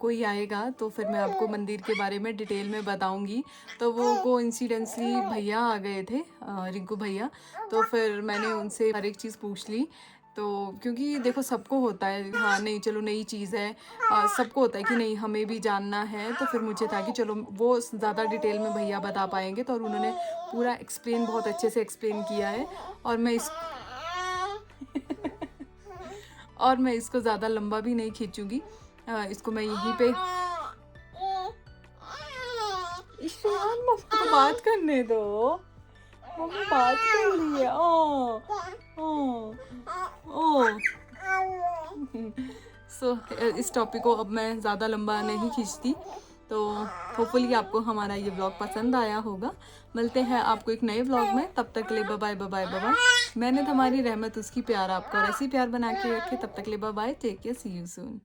कोई आएगा तो फिर मैं आपको मंदिर के बारे में डिटेल में बताऊंगी। तो वो कोइंसिडेंसली भैया आ गए थे, रिंकू भैया। तो फिर मैंने उनसे हर एक चीज़ पूछ ली। तो क्योंकि देखो सबको होता है, हाँ नहीं चलो नई चीज़ है, सबको होता है कि नहीं हमें भी जानना है। तो फिर मुझे था कि चलो वो ज़्यादा डिटेल में भैया बता पाएंगे। तो और उन्होंने पूरा एक्सप्लेन बहुत अच्छे से एक्सप्लेन किया है। और मैं इसको ज़्यादा लंबा भी नहीं खींचूंगी, इसको मैं यहीं पे ईशान मम्मी को बात करने दो, मम्मी बात कर रही है। सो इस टॉपिक को अब मैं ज़्यादा लंबा नहीं खींचती। तो होपफुली आपको हमारा ये व्लॉग पसंद आया होगा। मिलते हैं आपको एक नए व्लॉग में, तब तक के लिए बाय बाय। मैंने तुम्हारी रहमत उसकी प्यार आपको और ऐसी प्यार बना के रखे। तब तक के लिए bye, take care, see you soon.